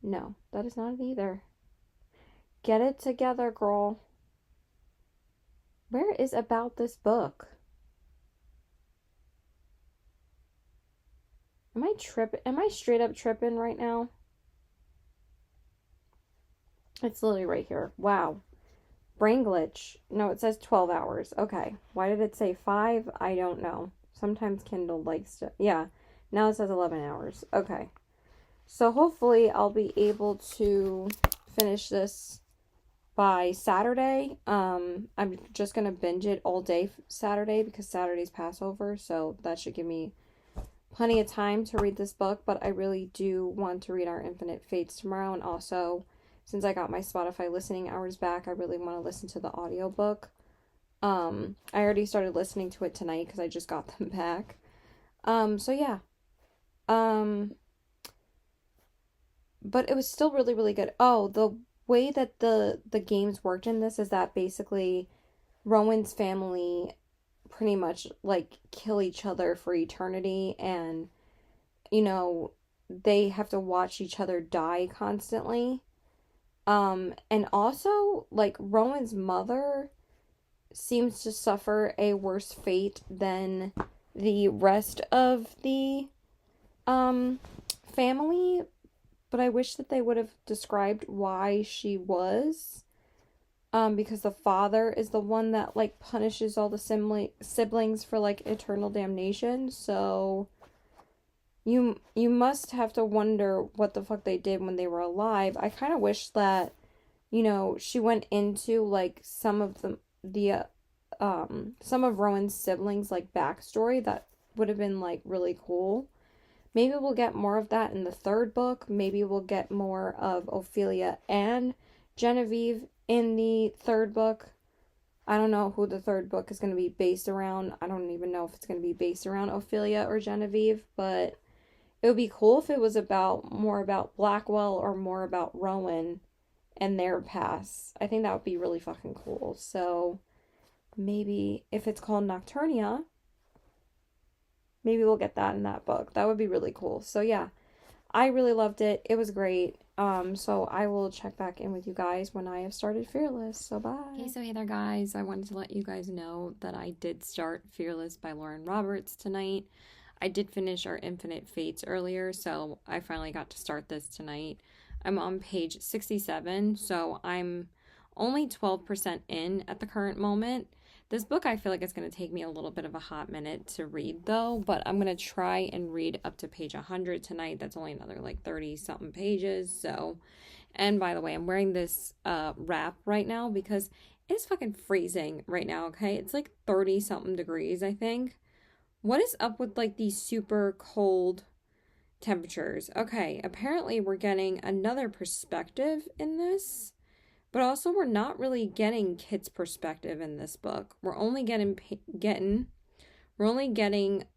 Speaker 1: No, that is not it either. Get it together, girl. Where is about this book? Am I tripping? Am I straight up tripping right now? It's literally right here. Wow. Brain glitch. No, it says 12 hours. Okay. Why did it say 5? I don't know. Sometimes Kindle likes to. Yeah. Now it says 11 hours. Okay. So hopefully I'll be able to finish this by Saturday. I'm just going to binge it all day Saturday because Saturday's Passover. So that should give me plenty of time to read this book. But I really do want to read Our Infinite Fates tomorrow. And also, since I got my Spotify listening hours back, I really want to listen to the audiobook. I already started listening to it tonight because I just got them back. So yeah. But it was still really, really good. Oh, the way that the games worked in this is that basically Rowan's family pretty much like kill each other for eternity, and you know, they have to watch each other die constantly. And also like Rowan's mother seems to suffer a worse fate than the rest of the family, but I wish that they would have described why she was. Because the father is the one that like punishes all the siblings for like eternal damnation. So you must have to wonder what the fuck they did when they were alive. I kind of wish that, you know, she went into like some of the some of Rowan's siblings like backstory. That would have been like really cool. Maybe we'll get more of that in the third book. Maybe we'll get more of Ophelia and Genevieve in the third book. I don't know who the third book is going to be based around. I don't even know if it's going to be based around Ophelia or Genevieve, but it would be cool if it was more about Blackwell or more about Rowan and their past. I think that would be really fucking cool. So maybe if it's called Nocturnia, maybe we'll get that in that book. That would be really cool. So yeah, I really loved it. It was great. So I will check back in with you guys when I have started Fearless. So bye. Okay, so hey there guys. I wanted to let you guys know that I did start Fearless by Lauren Roberts tonight. I did finish Our Infinite Fates earlier, so I finally got to start this tonight. I'm on page 67, so I'm only 12% in at the current moment. This book, I feel like it's going to take me a little bit of a hot minute to read, though, but I'm going to try and read up to page 100 tonight. That's only another, like, 30-something pages, so... And, by the way, I'm wearing this wrap right now because it's fucking freezing right now, okay? It's, like, 30-something degrees, I think. What is up with, like, these super cold temperatures? Okay, apparently we're getting another perspective in this. But also, we're not really getting Kit's perspective in this book. We're only getting Peyton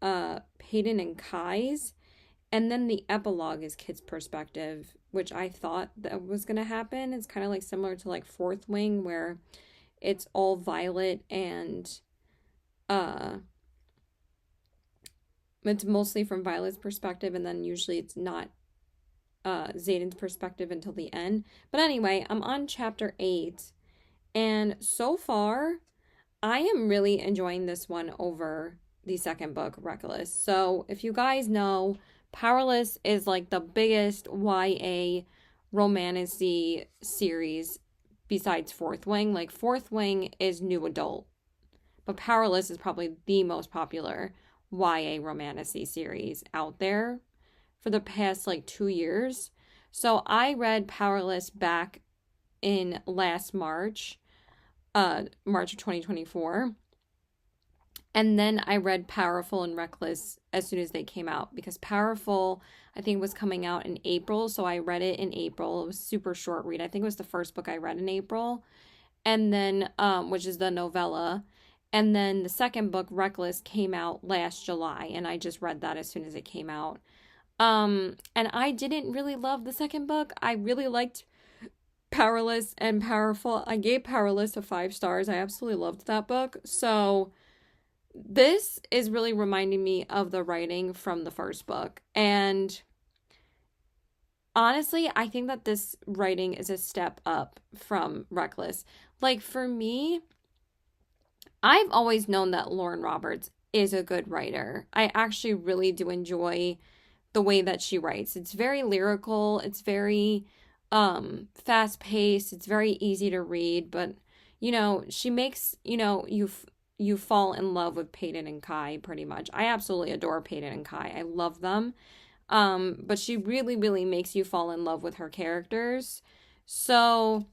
Speaker 1: and Kai's, and then the epilogue is Kit's perspective, which I thought that was gonna happen. It's kind of like similar to like Fourth Wing, where it's all Violet and it's mostly from Violet's perspective, and then usually it's not Xaden's perspective until the end. But anyway, I'm on chapter 8, and so far I am really enjoying this one over the second book, Reckless. So if you guys know, Powerless is like the biggest YA romantasy series besides Fourth Wing. Like Fourth Wing is new adult, but Powerless is probably the most popular YA romantasy series out there for the past like 2 years. So I read Powerless back in last March of 2024. And then I read Powerful and Reckless as soon as they came out, because Powerful, I think, was coming out in April. So I read it in April. It was super short read. I think it was the first book I read in April. And then, which is the novella. And then the second book, Reckless, came out last July. And I just read that as soon as it came out. And I didn't really love the second book. I really liked Powerless and Powerful. I gave Powerless a 5 stars. I absolutely loved that book. So this is really reminding me of the writing from the first book. And honestly, I think that this writing is a step up from Reckless. Like for me, I've always known that Lauren Roberts is a good writer. I actually really do enjoy the way that she writes. It's very lyrical, it's very fast paced, it's very easy to read, but she makes, you fall in love with Peyton and Kai pretty much. I absolutely adore Peyton and Kai. I love them. But she really, really makes you fall in love with her characters. So,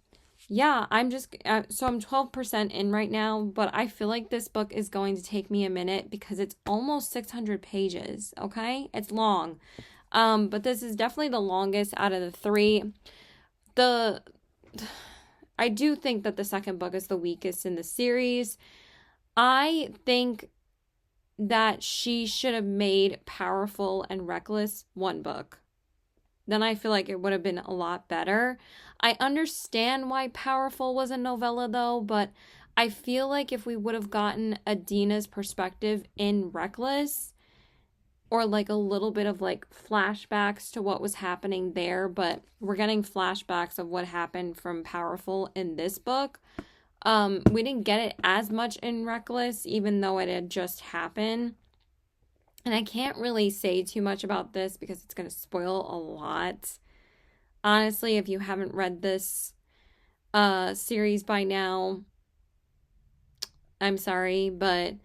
Speaker 1: yeah, I'm 12% in right now, but I feel like this book is going to take me a minute because it's almost 600 pages, okay? It's long. But this is definitely the longest out of the three. I do think that the second book is the weakest in the series. I think that she should have made Powerful and Reckless one book. Then I feel like it would have been a lot better. I understand why Powerful was a novella though, but I feel like if we would have gotten Adina's perspective in Reckless, or like a little bit of like flashbacks to what was happening there, but we're getting flashbacks of what happened from Powerful in this book. We didn't get it as much in Reckless, even though it had just happened. And I can't really say too much about this because it's going to spoil a lot. Honestly, if you haven't read this series by now, I'm sorry, but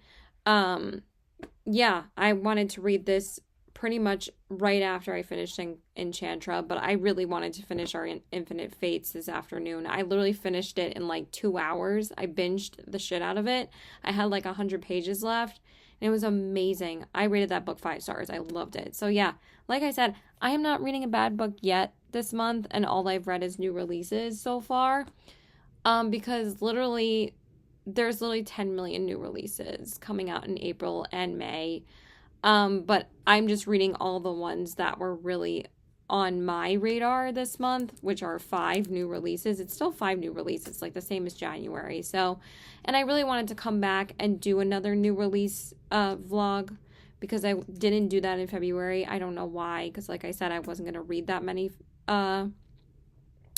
Speaker 1: yeah, I wanted to read this pretty much right after I finished Enchantra, but I really wanted to finish our Infinite Fates this afternoon. I literally finished it in like 2 hours. I binged the shit out of it. I had like 100 pages left, and it was amazing. I rated that book 5 stars. I loved it. So yeah, like I said, I am not reading a bad book yet this month, and all I've read is new releases so far. Because there's literally 10 million new releases coming out in April and May. But I'm just reading all the ones that were really on my radar this month, which are 5 new releases. It's still 5 new releases, like the same as January. So, and I really wanted to come back and do another new release vlog because I didn't do that in February. I don't know why, because like I said, I wasn't going to read that many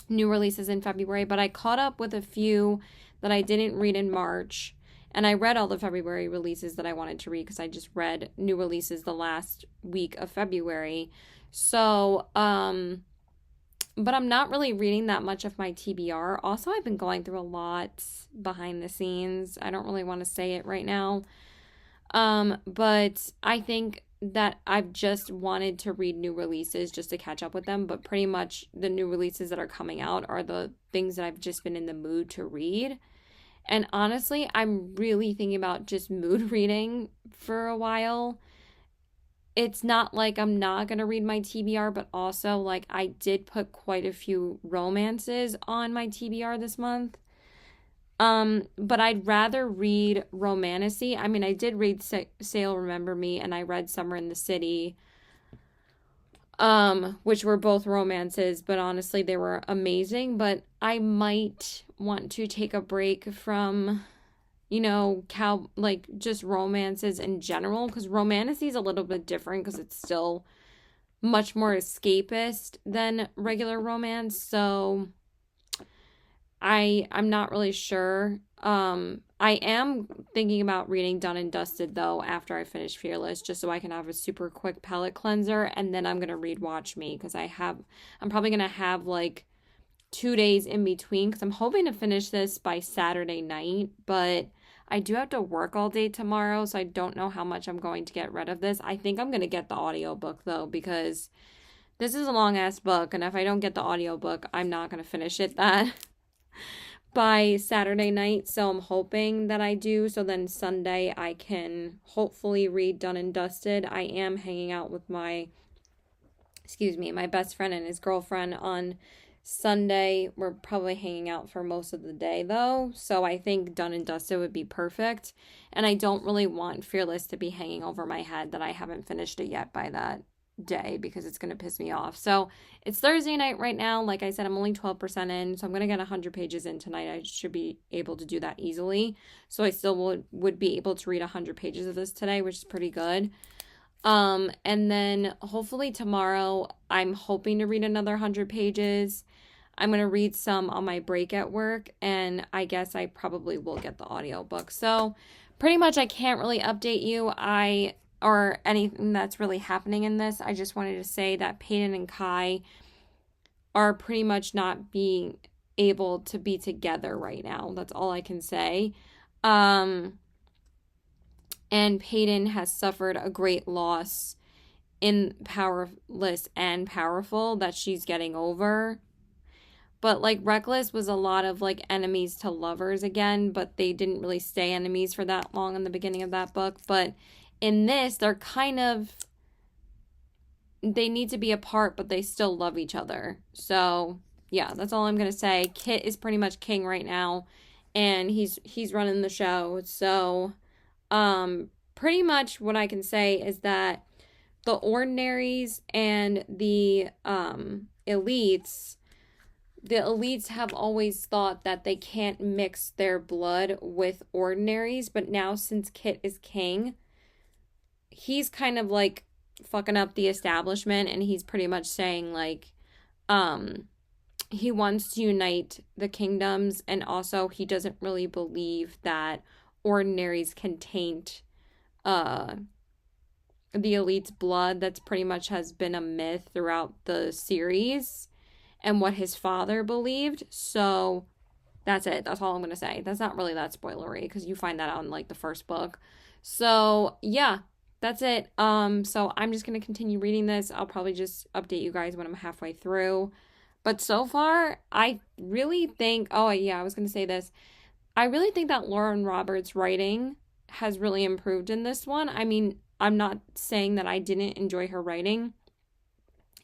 Speaker 1: new releases in February, but I caught up with a few that I didn't read in March. And I read all the February releases that I wanted to read because I just read new releases the last week of February. So, but I'm not really reading that much of my TBR. Also, I've been going through a lot behind the scenes. I don't really want to say it right now. But I think that I've just wanted to read new releases just to catch up with them. But pretty much the new releases that are coming out are the things that I've just been in the mood to read. And honestly, I'm really thinking about just mood reading for a while. It's not like I'm not going to read my TBR, but also like I did put quite a few romances on my TBR this month. But I'd rather read romantasy. I mean, I did read Sail Remember Me and I read Summer in the City, which were both romances, but honestly, they were amazing. But I might want to take a break from, just romances in general, because romantasy is a little bit different because it's still much more escapist than regular romance. So I'm not really sure. I am thinking about reading Done and Dusted though after I finish Fearless, just so I can have a super quick palate cleanser, and then I'm gonna read Watch Me because I'm probably gonna have like 2 days in between because I'm hoping to finish this by Saturday night, but I do have to work all day tomorrow, so I don't know how much I'm going to get rid of this. I think I'm gonna get the audiobook though, because this is a long ass book, and if I don't get the audiobook, I'm not gonna finish it by Saturday night. So I'm hoping that I do, so then Sunday I can hopefully read Done and Dusted. I am hanging out with my best friend and his girlfriend on Sunday. We're probably hanging out for most of the day though, so I think Done and Dusted would be perfect, and I don't really want Fearless to be hanging over my head that I haven't finished it yet by day because it's going to piss me off. So it's Thursday night right now. Like I said, I'm only 12% in, so I'm going to get 100 pages in tonight. I should be able to do that easily. So I still would be able to read 100 pages of this today, which is pretty good. And then hopefully tomorrow, I'm hoping to read another 100 pages. I'm going to read some on my break at work, and I guess I probably will get the audiobook. So pretty much I can't really update you or anything that's really happening in this. I just wanted to say that Peyton and Kai are pretty much not being able to be together right now. That's all I can say. And Peyton has suffered a great loss in Powerless and Powerful that she's getting over. But like Reckless was a lot of like enemies to lovers again, but they didn't really stay enemies for that long in the beginning of that book. But in this, they're they need to be apart, but they still love each other. So yeah, that's all I'm going to say. Kit is pretty much king right now, and he's running the show. So pretty much what I can say is that the ordinaries and the elites have always thought that they can't mix their blood with ordinaries, but now since Kit is king, he's kind of like fucking up the establishment, and he's pretty much saying like he wants to unite the kingdoms, and also he doesn't really believe that ordinaries can taint the elite's blood. That's pretty much has been a myth throughout the series and what his father believed. So that's it. That's all I'm going to say. That's not really that spoilery because you find that out in like the first book. So yeah, that's it. So I'm just going to continue reading this. I'll probably just update you guys when I'm halfway through. But so far, I really think, oh yeah, I was going to say this. I really think that Lauren Roberts' writing has really improved in this one. I mean, I'm not saying that I didn't enjoy her writing.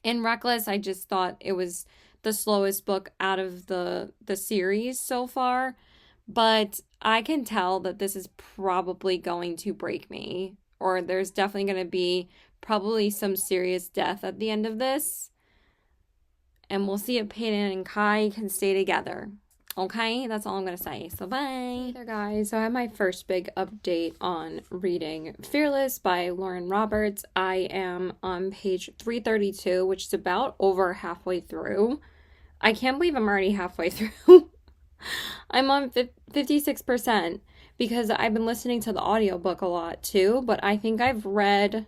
Speaker 1: In Reckless, I just thought it was the slowest book out of the series so far. But I can tell that this is probably going to break me. Or there's definitely going to be probably some serious death at the end of this. And we'll see if Peyton and Kai can stay together. Okay, that's all I'm going to say. So bye. Hey there, guys. So I have my first big update on reading Fearless by Lauren Roberts. I am on page 332, which is about over halfway through. I can't believe I'm already halfway through. I'm on 56% because I've been listening to the audiobook a lot too, but I think I've read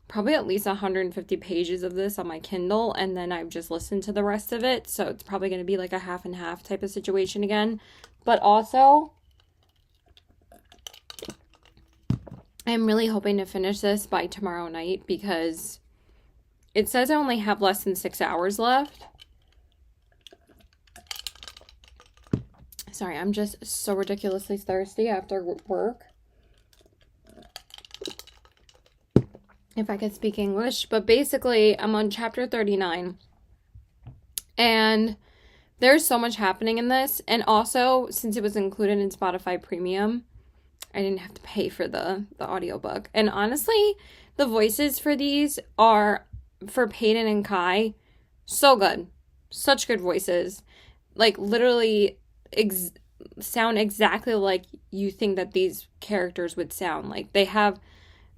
Speaker 1: probably at least 150 pages of this on my Kindle, and then I've just listened to the rest of it, so it's probably going to be like a half and half type of situation again. But also, I'm really hoping to finish this by tomorrow night because it says I only have less than 6 hours left. Sorry, I'm just so ridiculously thirsty after work. If I could speak English, but basically I'm on chapter 39 and there's so much happening in this, and also since it was included in Spotify Premium, I didn't have to pay for the audiobook. And honestly, the voices for these are, for Peyton and Kai, so good. Such good voices. Like literally sound exactly like you think that these characters would sound. Like they have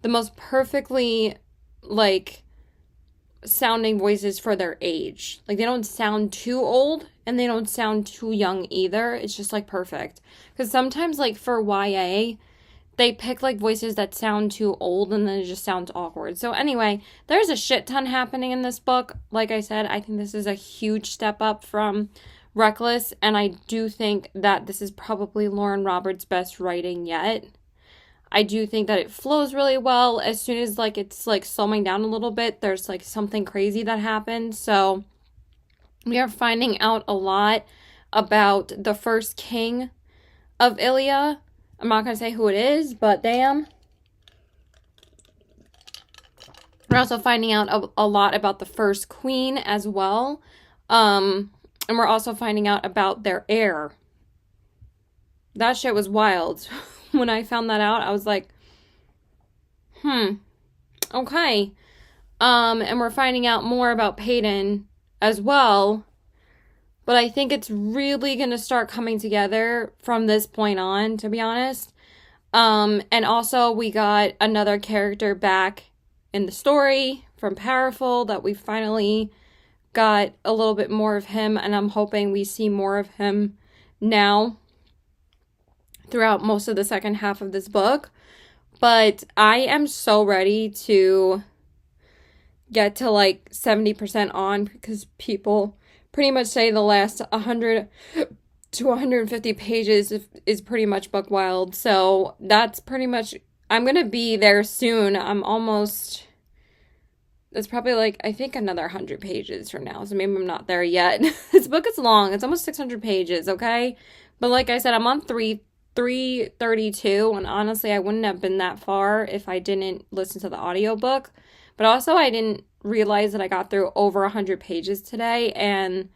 Speaker 1: the most perfectly, like, sounding voices for their age. Like, they don't sound too old, and they don't sound too young either. It's just, like, perfect. Because sometimes, like, for YA, they pick, like, voices that sound too old, and then it just sounds awkward. So, anyway, there's a shit ton happening in this book. Like I said, I think this is a huge step up from Reckless, and I do think that this is probably Lauren Roberts' best writing yet. I do think that it flows really well. As soon as, like, it's, like, slowing down a little bit, there's, like, something crazy that happens. So, we are finding out a lot about the first king of Ilia. I'm not going to say who it is, but damn. We're also finding out a lot about the first queen as well. And we're also finding out about their heir. That shit was wild. When I found that out, I was like, okay. And we're finding out more about Peyton as well. But I think it's really going to start coming together from this point on, to be honest. And also we got another character back in the story from Powerful that we finally got a little bit more of him, and I'm hoping we see more of him now throughout most of the second half of this book. But I am so ready to get to like 70% on, because people pretty much say the last 100 to 150 pages is pretty much book wild. So that's pretty much, I'm gonna be there soon. It's probably like, I think another 100 pages from now, so maybe I'm not there yet. This book is long. It's almost 600 pages, okay? But like I said, I'm on 332, and honestly, I wouldn't have been that far if I didn't listen to the audiobook. But also, I didn't realize that I got through over 100 pages today, and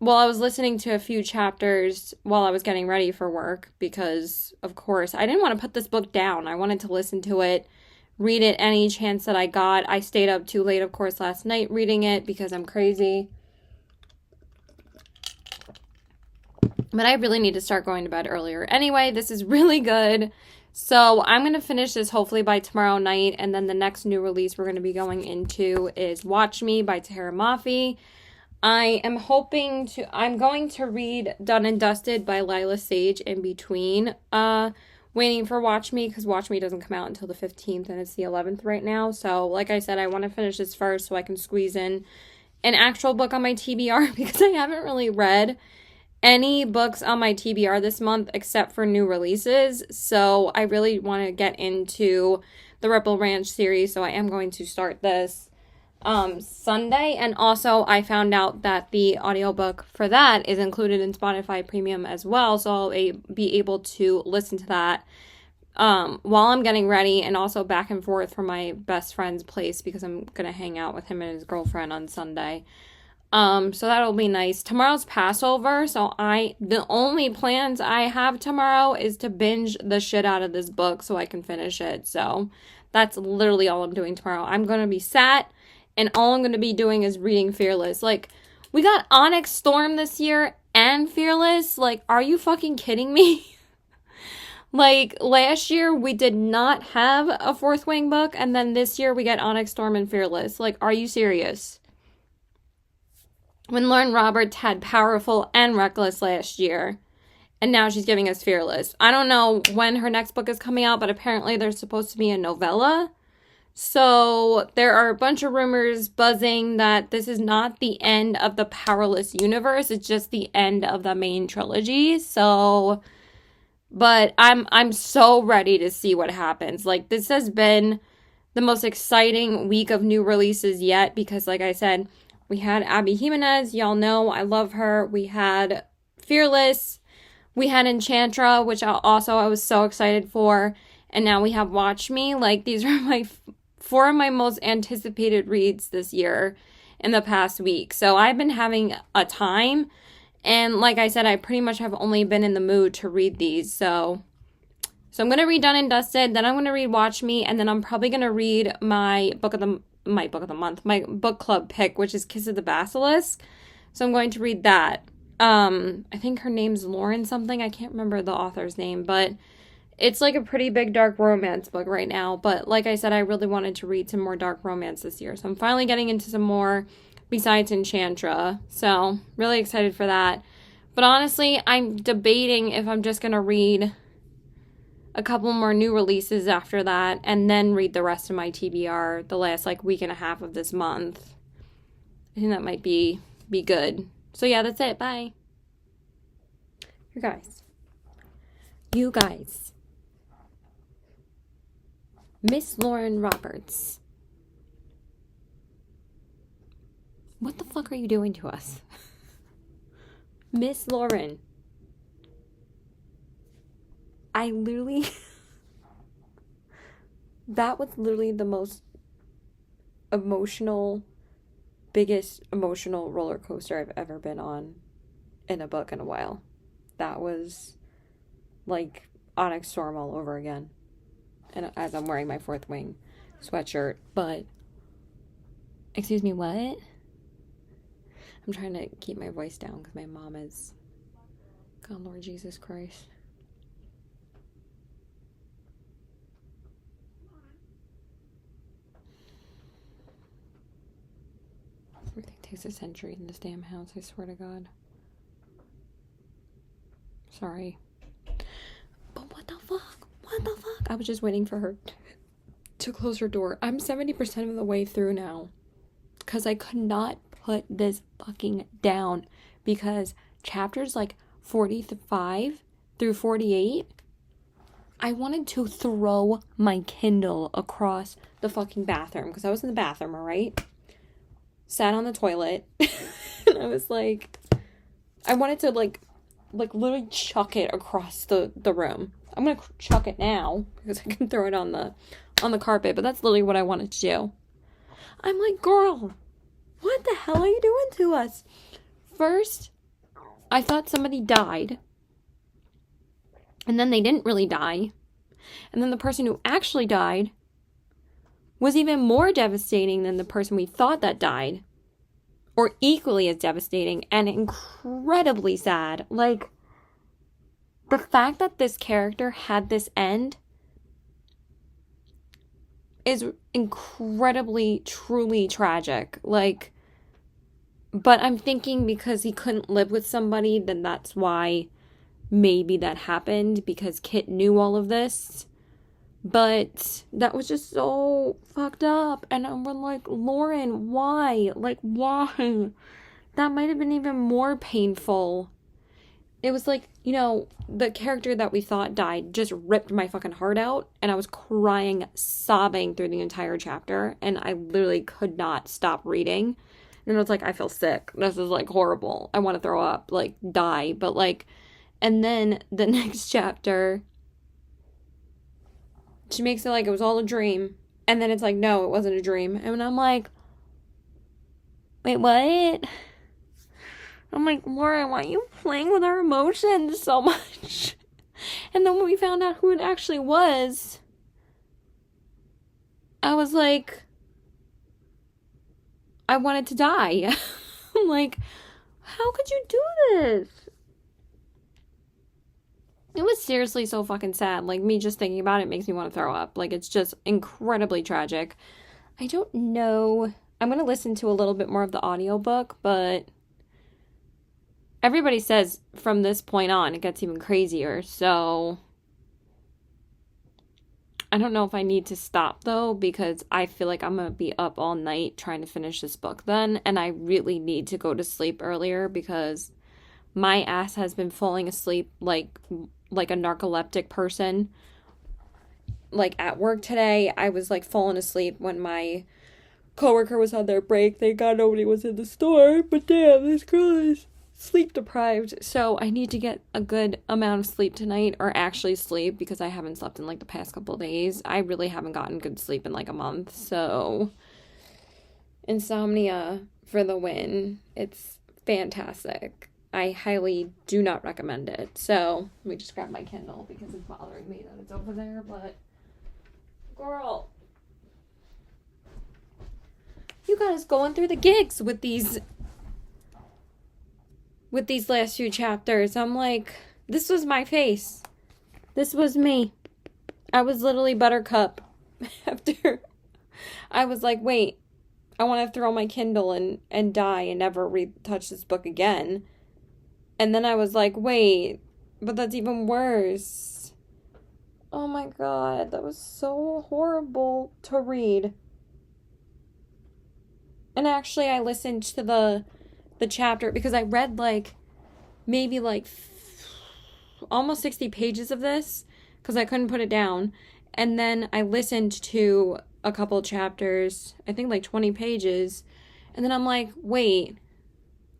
Speaker 1: well, I was listening to a few chapters while I was getting ready for work because, of course, I didn't want to put this book down. I wanted to listen to it, read it any chance that I got. I stayed up too late, of course, last night reading it because I'm crazy. But I really need to start going to bed earlier. Anyway, this is really good. So I'm going to finish this hopefully by tomorrow night. And then the next new release we're going to be going into is Watch Me by Tahira Mafi. I'm going to read Done and Dusted by Lila Sage in between waiting for Watch Me, because Watch Me doesn't come out until the 15th and it's the 11th right now. So like I said, I want to finish this first so I can squeeze in an actual book on my TBR, because I haven't really read any books on my TBR this month except for new releases. So I really want to get into the Ripple Ranch series, so I am going to start this Sunday. And also I found out that the audiobook for that is included in Spotify Premium as well, so I'll be able to listen to that while I'm getting ready, and also back and forth from my best friend's place, because I'm gonna hang out with him and his girlfriend on Sunday. So that'll be nice. Tomorrow's Passover, so the only plans I have tomorrow is to binge the shit out of this book so I can finish it. So that's literally all I'm doing tomorrow. I'm gonna be sat, and all I'm going to be doing is reading Fearless. Like, we got Onyx Storm this year and Fearless. Like, are you fucking kidding me? Like, last year we did not have a Fourth Wing book, and then this year we got Onyx Storm and Fearless. Like, are you serious? When Lauren Roberts had Powerful and Reckless last year, and now she's giving us Fearless. I don't know when her next book is coming out, but apparently there's supposed to be a novella. So there are a bunch of rumors buzzing that this is not the end of the Powerless universe. It's just the end of the main trilogy. So, but I'm so ready to see what happens. Like, this has been the most exciting week of new releases yet, because like I said, we had Abby Jimenez. Y'all know I love her. We had Fearless. We had Enchantra, which I was so excited for. And now we have Watch Me. Like, these are four of my most anticipated reads this year in the past week. So I've been having a time. And like I said, I pretty much have only been in the mood to read these. So I'm going to read Done and Dusted. Then I'm going to read Watch Me. And then I'm probably going to read my book of the month, my book club pick, which is Kiss of the Basilisk. So I'm going to read that. I think her name's Lauren something. I can't remember the author's name, but it's like a pretty big dark romance book right now. But like I said, I really wanted to read some more dark romance this year. So I'm finally getting into some more besides Enchantra. So really excited for that. But honestly, I'm debating if I'm just going to read a couple more new releases after that and then read the rest of my TBR the last like week and a half of this month. I think that might be good. So yeah, that's it. Bye. You guys. Miss Lauren Roberts. What the fuck are you doing to us? Miss Lauren. That was literally the most biggest emotional roller coaster I've ever been on in a book in a while. That was like Onyx Storm all over again. And as I'm wearing my Fourth Wing sweatshirt, but Excuse me, what? I'm trying to keep my voice down because my mom is... God, Lord Jesus Christ. Everything takes a century in this damn house, I swear to God. Sorry. But what the fuck? What the fuck? I was just waiting for her to close her door. I'm 70% of the way through now. Because I could not put this fucking down. Because chapters like 45 through 48, I wanted to throw my Kindle across the fucking bathroom. Because I was in the bathroom, alright? Sat on the toilet. And I was like... I wanted to like literally chuck it across the room. I'm gonna chuck it now because I can throw it on the carpet, but that's literally what I wanted to do. I'm like, girl, what the hell are you doing to us? First, I thought somebody died, and then they didn't really die, and then the person who actually died was even more devastating than the person we thought that died. Or equally as devastating and incredibly sad. Like, the fact that this character had this end is incredibly, truly tragic. Like, but I'm thinking because he couldn't live with somebody, then that's why maybe that happened, because Kit knew all of this. But that was just so fucked up. And I'm like, Lauren, why? Like, why? That might have been even more painful. It was like, you know, the character that we thought died just ripped my fucking heart out. And I was crying, sobbing through the entire chapter. And I literally could not stop reading. And I was like, I feel sick. This is like horrible. I want to throw up, like die. But like, and then the next chapter... She makes it like it was all a dream. And then it's like, no, it wasn't a dream. And I'm like, wait, what? I'm like, Laura, why are you playing with our emotions so much? And then when we found out who it actually was, I was like, I wanted to die. I'm like, how could you do this? It was seriously so fucking sad. Like, me just thinking about it makes me want to throw up. Like, it's just incredibly tragic. I don't know. I'm going to listen to a little bit more of the audiobook, but everybody says from this point on it gets even crazier. So I don't know if I need to stop, though, because I feel like I'm going to be up all night trying to finish this book then. And I really need to go to sleep earlier because my ass has been falling asleep like a narcoleptic person. Like, at work today, I was like falling asleep when my coworker was on their break. Thank God nobody was in the store, but damn, this girl is sleep deprived. So I need to get a good amount of sleep tonight, or actually sleep, because I haven't slept in like the past couple of days. I really haven't gotten good sleep in like a month. So insomnia for the win. It's fantastic. I highly do not recommend it. So, let me just grab my Kindle because it's bothering me that it's over there, but girl, you got us going through the gigs with these last few chapters. I'm like, this was my face. This was me. I was literally Buttercup after I was like, wait, I want to throw my Kindle and die and never touch this book again. And then I was like, wait, but that's even worse. Oh my God, that was so horrible to read. And actually, I listened to the chapter because I read like maybe like almost 60 pages of this because I couldn't put it down. And then I listened to a couple chapters, I think like 20 pages. And then I'm like, wait.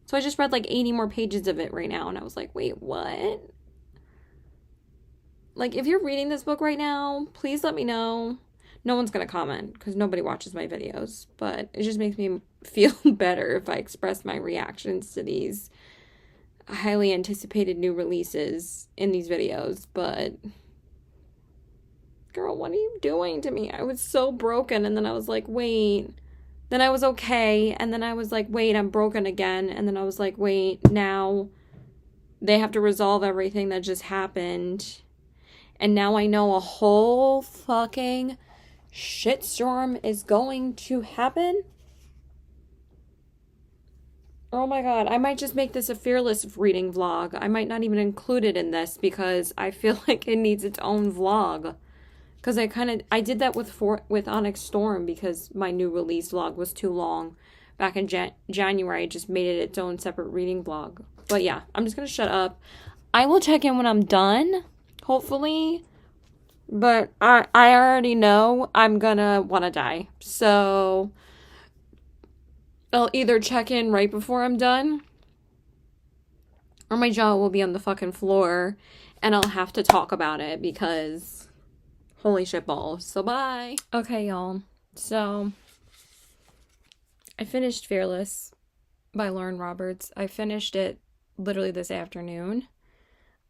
Speaker 1: So I just read like 80 more pages of it right now. And I was like, wait, what? Like, if you're reading this book right now, please let me know. No one's going to comment because nobody watches my videos. But it just makes me feel better if I express my reactions to these highly anticipated new releases in these videos. But girl, what are you doing to me? I was so broken. And then I was like, wait, then I was okay, and then I was like, wait, I'm broken again, and then I was like, wait, now they have to resolve everything that just happened, and now I know a whole fucking shitstorm is going to happen. Oh my god, I might just make this a fearless reading vlog. I might not even include it in this because I feel like it needs its own vlog. Because I did that with Onyx Storm because my new release vlog was too long. Back in January, I just made it its own separate reading vlog. But yeah, I'm just going to shut up. I will check in when I'm done, hopefully. But I already know I'm going to want to die. So I'll either check in right before I'm done, or my jaw will be on the fucking floor and I'll have to talk about it because holy shit balls. So bye. Okay, y'all. So I finished Fearless by Lauren Roberts. I finished it literally this afternoon.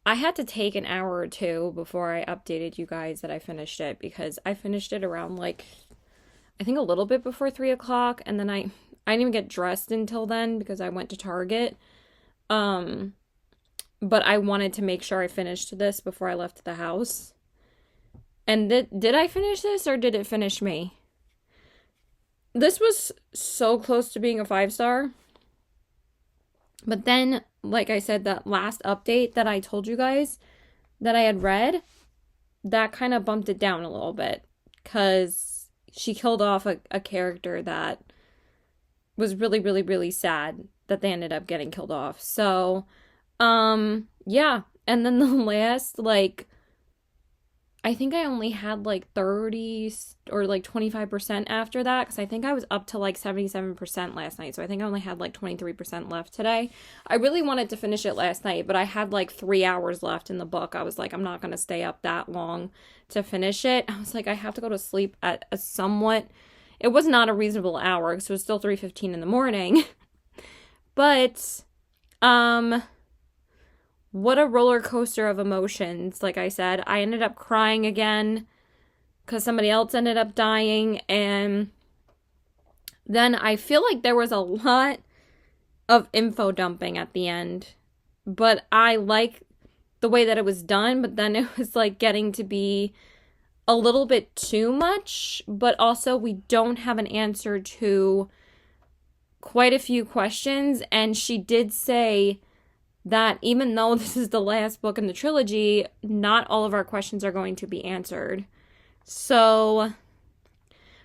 Speaker 1: I had to take an hour or two before I updated you guys that I finished it because I finished it around like, I think a little bit before 3 o'clock, and then I didn't even get dressed until then because I went to Target. But I wanted to make sure I finished this before I left the house. And did I finish this or did it finish me? This was so close to being a 5-star. But then, like I said, that last update that I told you guys that I had read, that kind of bumped it down a little bit. Because she killed off a character that was really, really, really sad that they ended up getting killed off. So, yeah. And then the last, like, I think I only had like 30 or like 25% after that because I think I was up to like 77% last night. So I think I only had like 23% left today. I really wanted to finish it last night, but I had like 3 hours left in the book. I was like, I'm not going to stay up that long to finish it. I was like, I have to go to sleep at a somewhat, it was not a reasonable hour because it was still 3:15 in the morning. But, what a roller coaster of emotions. Like I said, I ended up crying again because somebody else ended up dying. And then I feel like there was a lot of info dumping at the end. But I like the way that it was done. But then it was like getting to be a little bit too much. But also we don't have an answer to quite a few questions. And she did say that even though this is the last book in the trilogy, not all of our questions are going to be answered. So,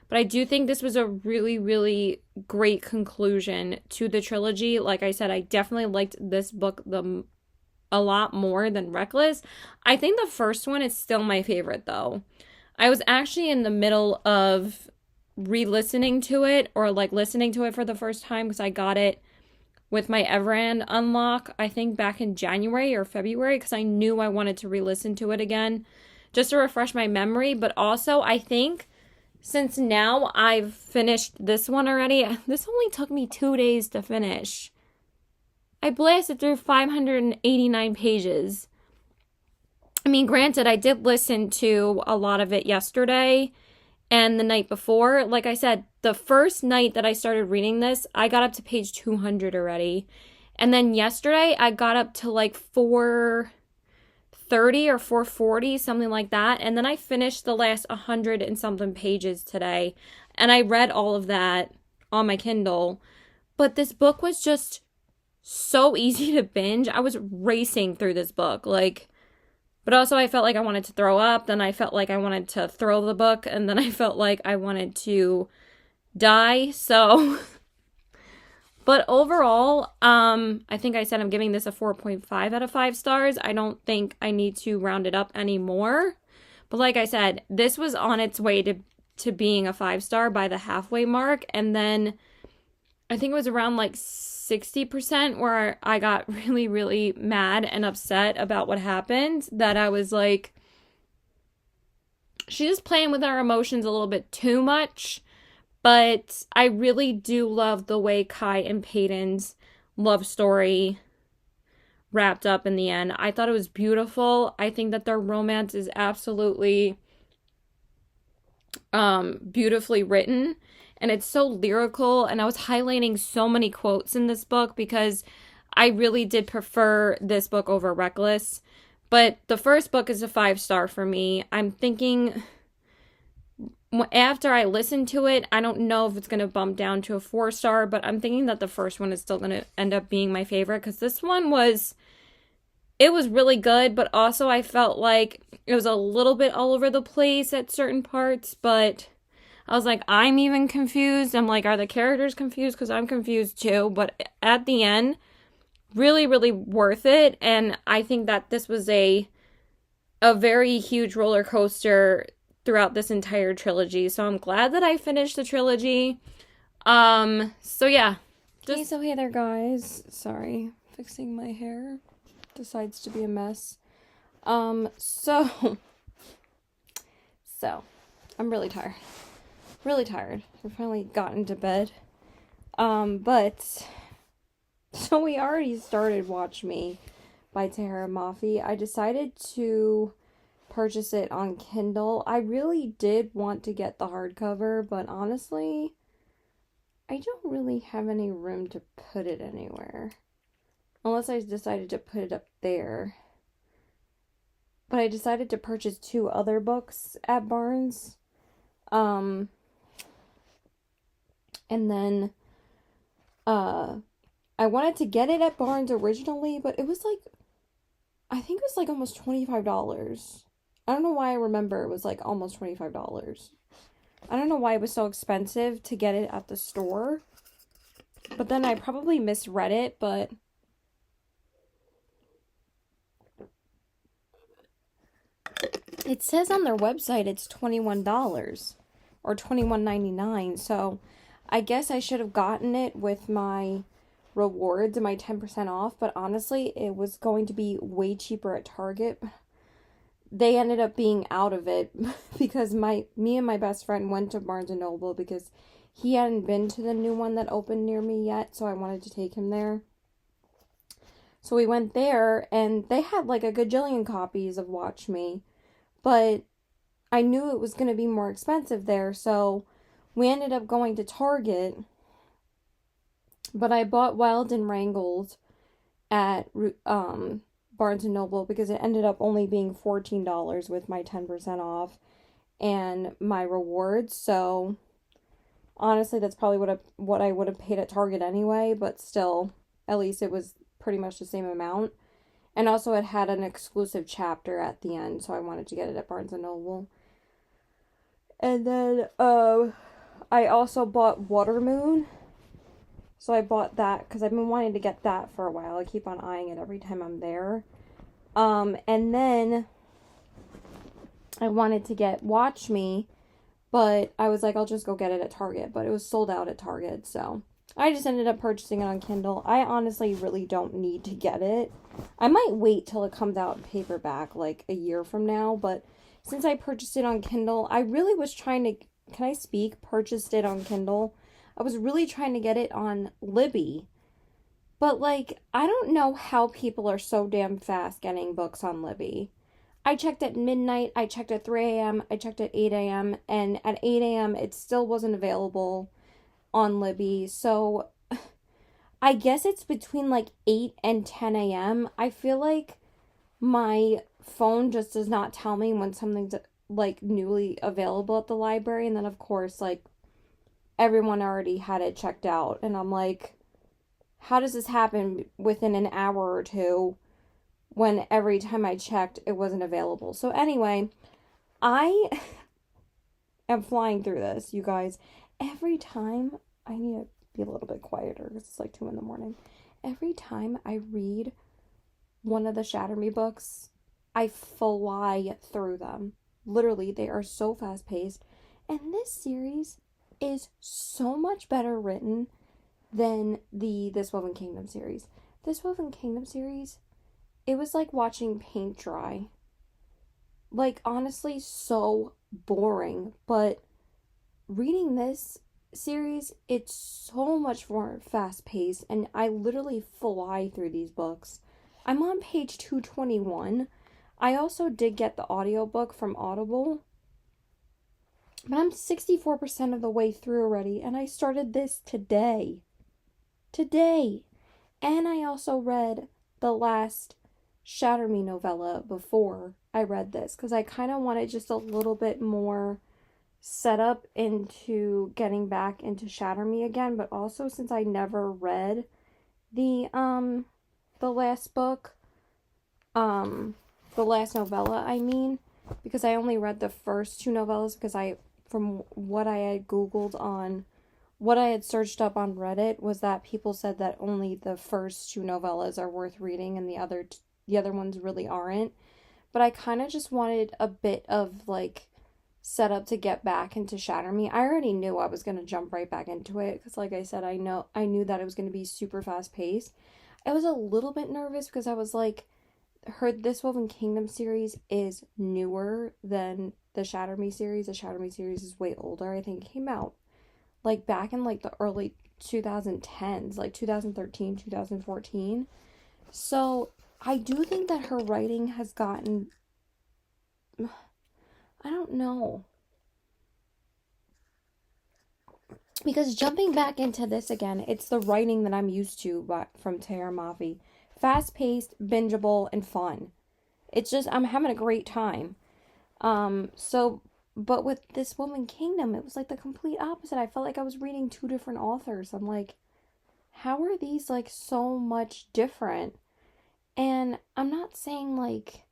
Speaker 1: but I do think this was a really, really great conclusion to the trilogy. Like I said, I definitely liked this book a lot more than Reckless. I think the first one is still my favorite, though. I was actually in the middle of re-listening to it, or like listening to it for the first time, because I got it with my Everand unlock, I think back in January or February, because I knew I wanted to re-listen to it again, just to refresh my memory. But also, I think since now I've finished this one already, this only took me 2 days to finish. I blasted through 589 pages. I mean, granted, I did listen to a lot of it yesterday and the night before. Like I said, the first night that I started reading this, I got up to page 200 already. And then yesterday, I got up to like 430 or 440, something like that. And then I finished the last 100 and something pages today. And I read all of that on my Kindle. But this book was just so easy to binge. I was racing through this book. But also I felt like I wanted to throw up. Then I felt like I wanted to throw the book. And then I felt like I wanted to die. So, but overall, I think I said I'm giving this a 4.5 out of 5 stars. I don't think I need to round it up anymore. But like I said, this was on its way to being a 5-star by the halfway mark. And then I think it was around like 60% where I got really, really mad and upset about what happened, that I was like, she's just playing with our emotions a little bit too much. But I really do love the way Kai and Peyton's love story wrapped up in the end. I thought it was beautiful. I think that their romance is absolutely beautifully written. and it's so lyrical, and I was highlighting so many quotes in this book because I really did prefer this book over Reckless. But the first book is a 5-star for me. I'm thinking after I listen to it, I don't know if it's going to bump down to a 4-star, but I'm thinking that the first one is still going to end up being my favorite because this one was really good, but also I felt like it was a little bit all over the place at certain parts, but I was like, I'm even confused. I'm like, are the characters confused? Because I'm confused too, but at the end, really, really worth it, and I think that this was a very huge roller coaster throughout this entire trilogy. So I'm glad that I finished the trilogy. So yeah. Okay, so hey there guys. Sorry. Fixing my hair. Decides to be a mess. So I'm really tired. Really tired. I finally got into bed. But so we already started Watch Me by Tahira Mafi. I decided to purchase it on Kindle. I really did want to get the hardcover, but honestly, I don't really have any room to put it anywhere. Unless I decided to put it up there. But I decided to purchase 2 other books at Barnes. And then I wanted to get it at Barnes originally, but it was like, I think it was like almost $25. I don't know why I remember it was like almost $25. I don't know why it was so expensive to get it at the store. But then I probably misread it, but it says on their website it's $21 or $21.99. So I guess I should have gotten it with my rewards and my 10% off, but honestly, it was going to be way cheaper at Target. They ended up being out of it because me and my best friend went to Barnes & Noble because he hadn't been to the new one that opened near me yet, so I wanted to take him there. So we went there, and they had like a gajillion copies of Watch Me, but I knew it was going to be more expensive there, so we ended up going to Target, but I bought Wild and Wrangled at Barnes & Noble because it ended up only being $14 with my 10% off and my rewards. So honestly, that's probably what I would have paid at Target anyway, but still, at least it was pretty much the same amount. And also it had an exclusive chapter at the end, so I wanted to get it at Barnes & Noble. And then I also bought Watermoon. So I bought that because I've been wanting to get that for a while. I keep on eyeing it every time I'm there. And then I wanted to get Watch Me, but I was like, I'll just go get it at Target. But it was sold out at Target, so I just ended up purchasing it on Kindle. I honestly really don't need to get it. I might wait till it comes out in paperback like a year from now, but since I purchased it on Kindle, I really was trying to, purchased it on Kindle. I was really trying to get it on Libby. But, like, I don't know how people are so damn fast getting books on Libby. I checked at midnight, I checked at 3 a.m., I checked at 8 a.m., and at 8 a.m. it still wasn't available on Libby. So, I guess it's between, like, 8 and 10 a.m. I feel like my phone just does not tell me when something's, like, newly available at the library. And then, of course, like, everyone already had it checked out. And I'm like, how does this happen within an hour or two when every time I checked, it wasn't available? So anyway, I am flying through this, you guys. Every time, I need to be a little bit quieter because it's like 2 a.m. Every time I read one of the Shatter Me books, I fly through them. Literally, they are so fast-paced. And this series is so much better written than the This Woven Kingdom series. This Woven Kingdom series, it was like watching paint dry. Like, honestly, so boring. But reading this series, it's so much more fast-paced, and I literally fly through these books. I'm on page 221. I also did get the audiobook from Audible. But I'm 64% of the way through already, and I started this today. Today. And I also read the last Shatter Me novella before I read this, because I kind of wanted just a little bit more setup into getting back into Shatter Me again, but also since I never read the last book, the last novella, I mean, because I only read the first two novellas because from what I had Googled on, what I had searched up on Reddit was that people said that only the first two novellas are worth reading and the other ones really aren't. But I kind of just wanted a bit of like setup to get back into Shatter Me. I already knew I was going to jump right back into it because like I said, I knew that it was going to be super fast paced. I was a little bit nervous because I was like, heard this Woven Kingdom series is newer than the Shatter Me series. The Shatter Me series is way older. I think it came out like back in like the early 2010s, like 2013, 2014. So I do think that her writing has gotten, I don't know. Because jumping back into this again, it's the writing that I'm used to from Tara Mafi. Fast paced, bingeable, and fun. It's just, I'm having a great time. But with this Woman Kingdom, it was like the complete opposite. I felt like I was reading two different authors. I'm like, how are these like so much different? And I'm not saying like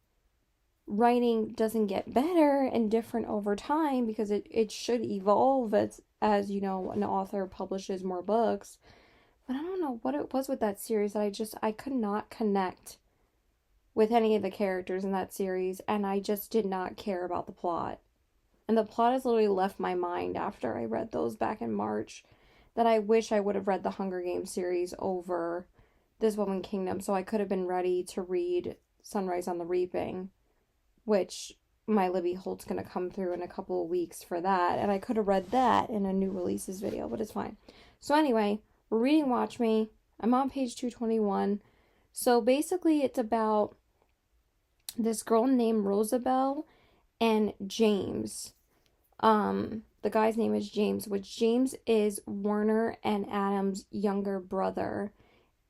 Speaker 1: writing doesn't get better and different over time because it should evolve as you know, an author publishes more books. But I don't know what it was with that series that I could not connect with any of the characters in that series, and I just did not care about the plot. And the plot has literally left my mind after I read those back in March, that I wish I would have read the Hunger Games series over this Woman Kingdom so I could have been ready to read Sunrise on the Reaping, which my Libby Holt's going to come through in a couple of weeks for that, and I could have read that in a new releases video, but it's fine. So anyway, we're reading Watch Me. I'm on page 221. So basically it's about this girl named Rosabelle and James. The guy's name is James, which James is Warner and Adam's younger brother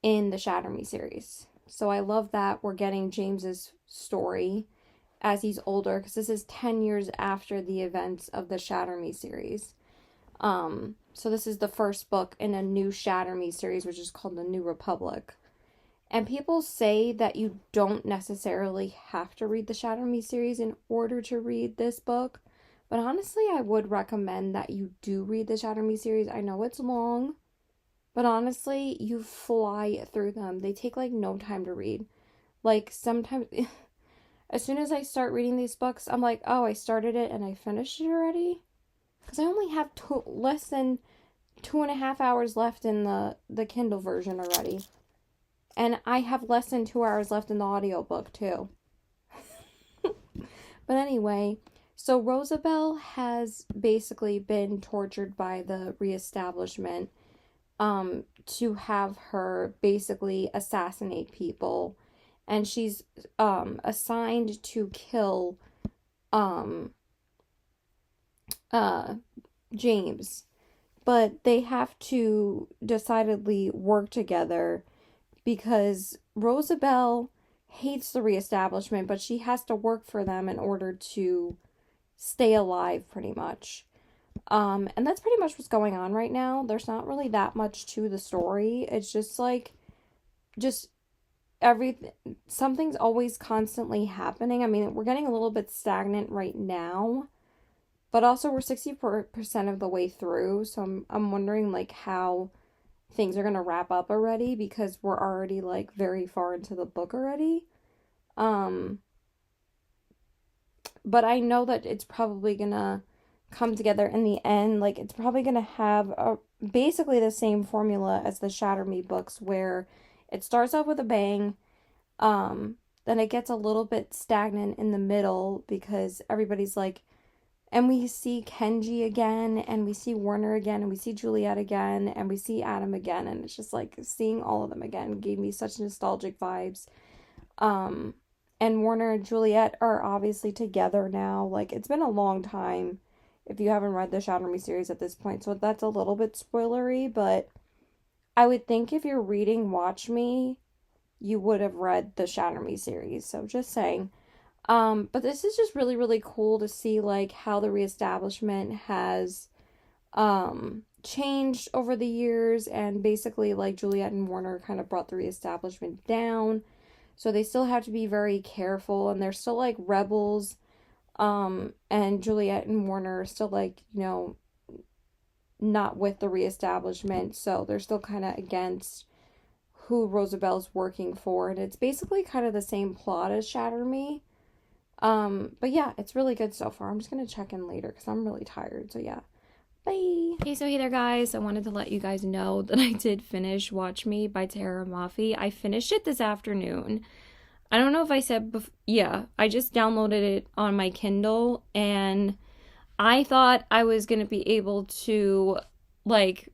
Speaker 1: in the Shatter Me series. So I love that we're getting James's story as he's older, because this is 10 years after the events of the Shatter Me series. So this is the first book in a new Shatter Me series, which is called The New Republic. And people say that you don't necessarily have to read the Shatter Me series in order to read this book. But honestly, I would recommend that you do read the Shatter Me series. I know it's long, but honestly, you fly through them. They take like no time to read. Like sometimes, as soon as I start reading these books, I'm like, oh, I started it and I finished it already? Because I only have less than 2.5 hours left in the Kindle version already. And I have less than 2 hours left in the audiobook too. But anyway, so Rosabelle has basically been tortured by the reestablishment to have her basically assassinate people. And she's assigned to kill James. But they have to decidedly work together because Rosabelle hates the reestablishment, but she has to work for them in order to stay alive, pretty much. And that's pretty much what's going on right now. There's not really that much to the story. It's just like, just everything, something's always constantly happening. I mean, we're getting a little bit stagnant right now, but also we're 64% of the way through, so I'm wondering like how things are going to wrap up already, because we're already like very far into the book already. But I know that it's probably going to come together in the end. Like it's probably going to have basically the same formula as the Shatter Me books, where it starts off with a bang, then it gets a little bit stagnant in the middle because everybody's like, and we see Kenji again, and we see Warner again, and we see Juliet again, and we see Adam again, and it's just like seeing all of them again gave me such nostalgic vibes. And Warner and Juliet are obviously together now. Like, it's been a long time if you haven't read the Shatter Me series at this point. So that's a little bit spoilery, but I would think if you're reading Watch Me, you would have read the Shatter Me series. So just saying. But this is just really, really cool to see like how the reestablishment has changed over the years, and basically like Juliet and Warner kind of brought the reestablishment down. So they still have to be very careful, and they're still like rebels. And Juliet and Warner are still like, you know, not with the reestablishment, so they're still kind of against who Rosabelle's working for, and it's basically kind of the same plot as Shatter Me. But yeah, it's really good so far. I'm just gonna check in later because I'm really tired. So yeah, bye. Hey, so hey there, guys. I wanted to let you guys know that I did finish Watch Me by Tara Mafi. I finished it this afternoon. I don't know if I said yeah, I just downloaded it on my Kindle, and I thought I was gonna be able to like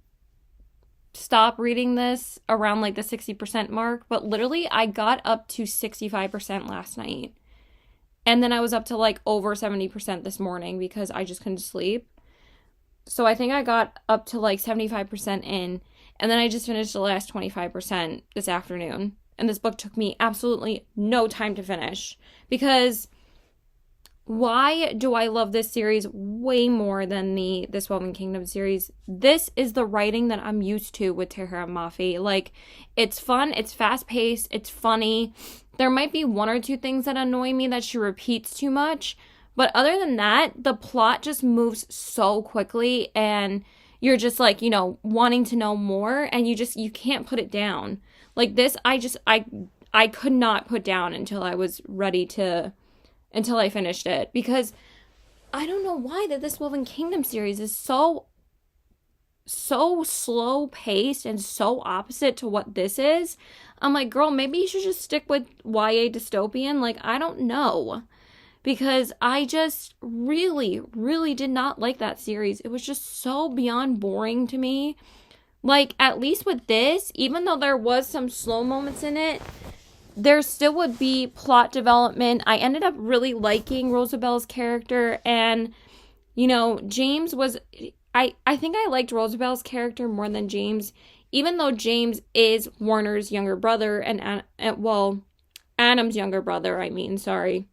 Speaker 1: stop reading this around like the 60% mark, but literally I got up to 65% last night. And then I was up to like over 70% this morning because I just couldn't sleep. So I think I got up to like 75% in, and then I just finished the last 25% this afternoon. And this book took me absolutely no time to finish, because why do I love this series way more than the This Woven Kingdom series? This is the writing that I'm used to with Tahira Mafi. Like, it's fun, it's fast-paced, it's funny. There might be one or two things that annoy me that she repeats too much, but other than that, the plot just moves so quickly, and you're just like, you know, wanting to know more, and you can't put it down. Like this, I could not put down until I was ready to, until I finished it, because I don't know why that This Woven Kingdom series is so slow paced and so opposite to what this is. I'm like, girl, maybe you should just stick with YA dystopian. Like, I don't know, because I just really, really did not like that series. It was just so beyond boring to me. Like, at least with this, even though there was some slow moments in it, there still would be plot development. I ended up really liking Rosabelle's character, and, you know, James was, I think I liked Rosabelle's character more than James, even though James is Warner's younger brother, and well, Adam's younger brother, sorry.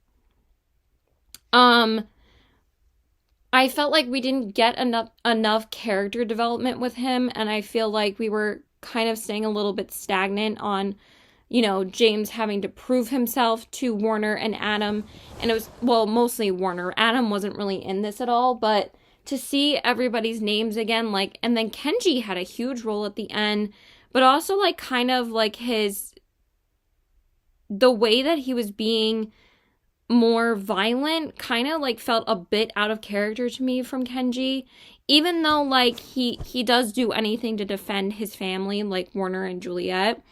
Speaker 1: I felt like we didn't get enough character development with him, and I feel like we were kind of staying a little bit stagnant on, you know, James having to prove himself to Warner and Adam. And it was, well, mostly Warner. Adam wasn't really in this at all, but to see everybody's names again, like, and then Kenji had a huge role at the end, but also like kind of like the way that he was being more violent kind of like felt a bit out of character to me from Kenji, even though like he does do anything to defend his family, like Warner and Juliet.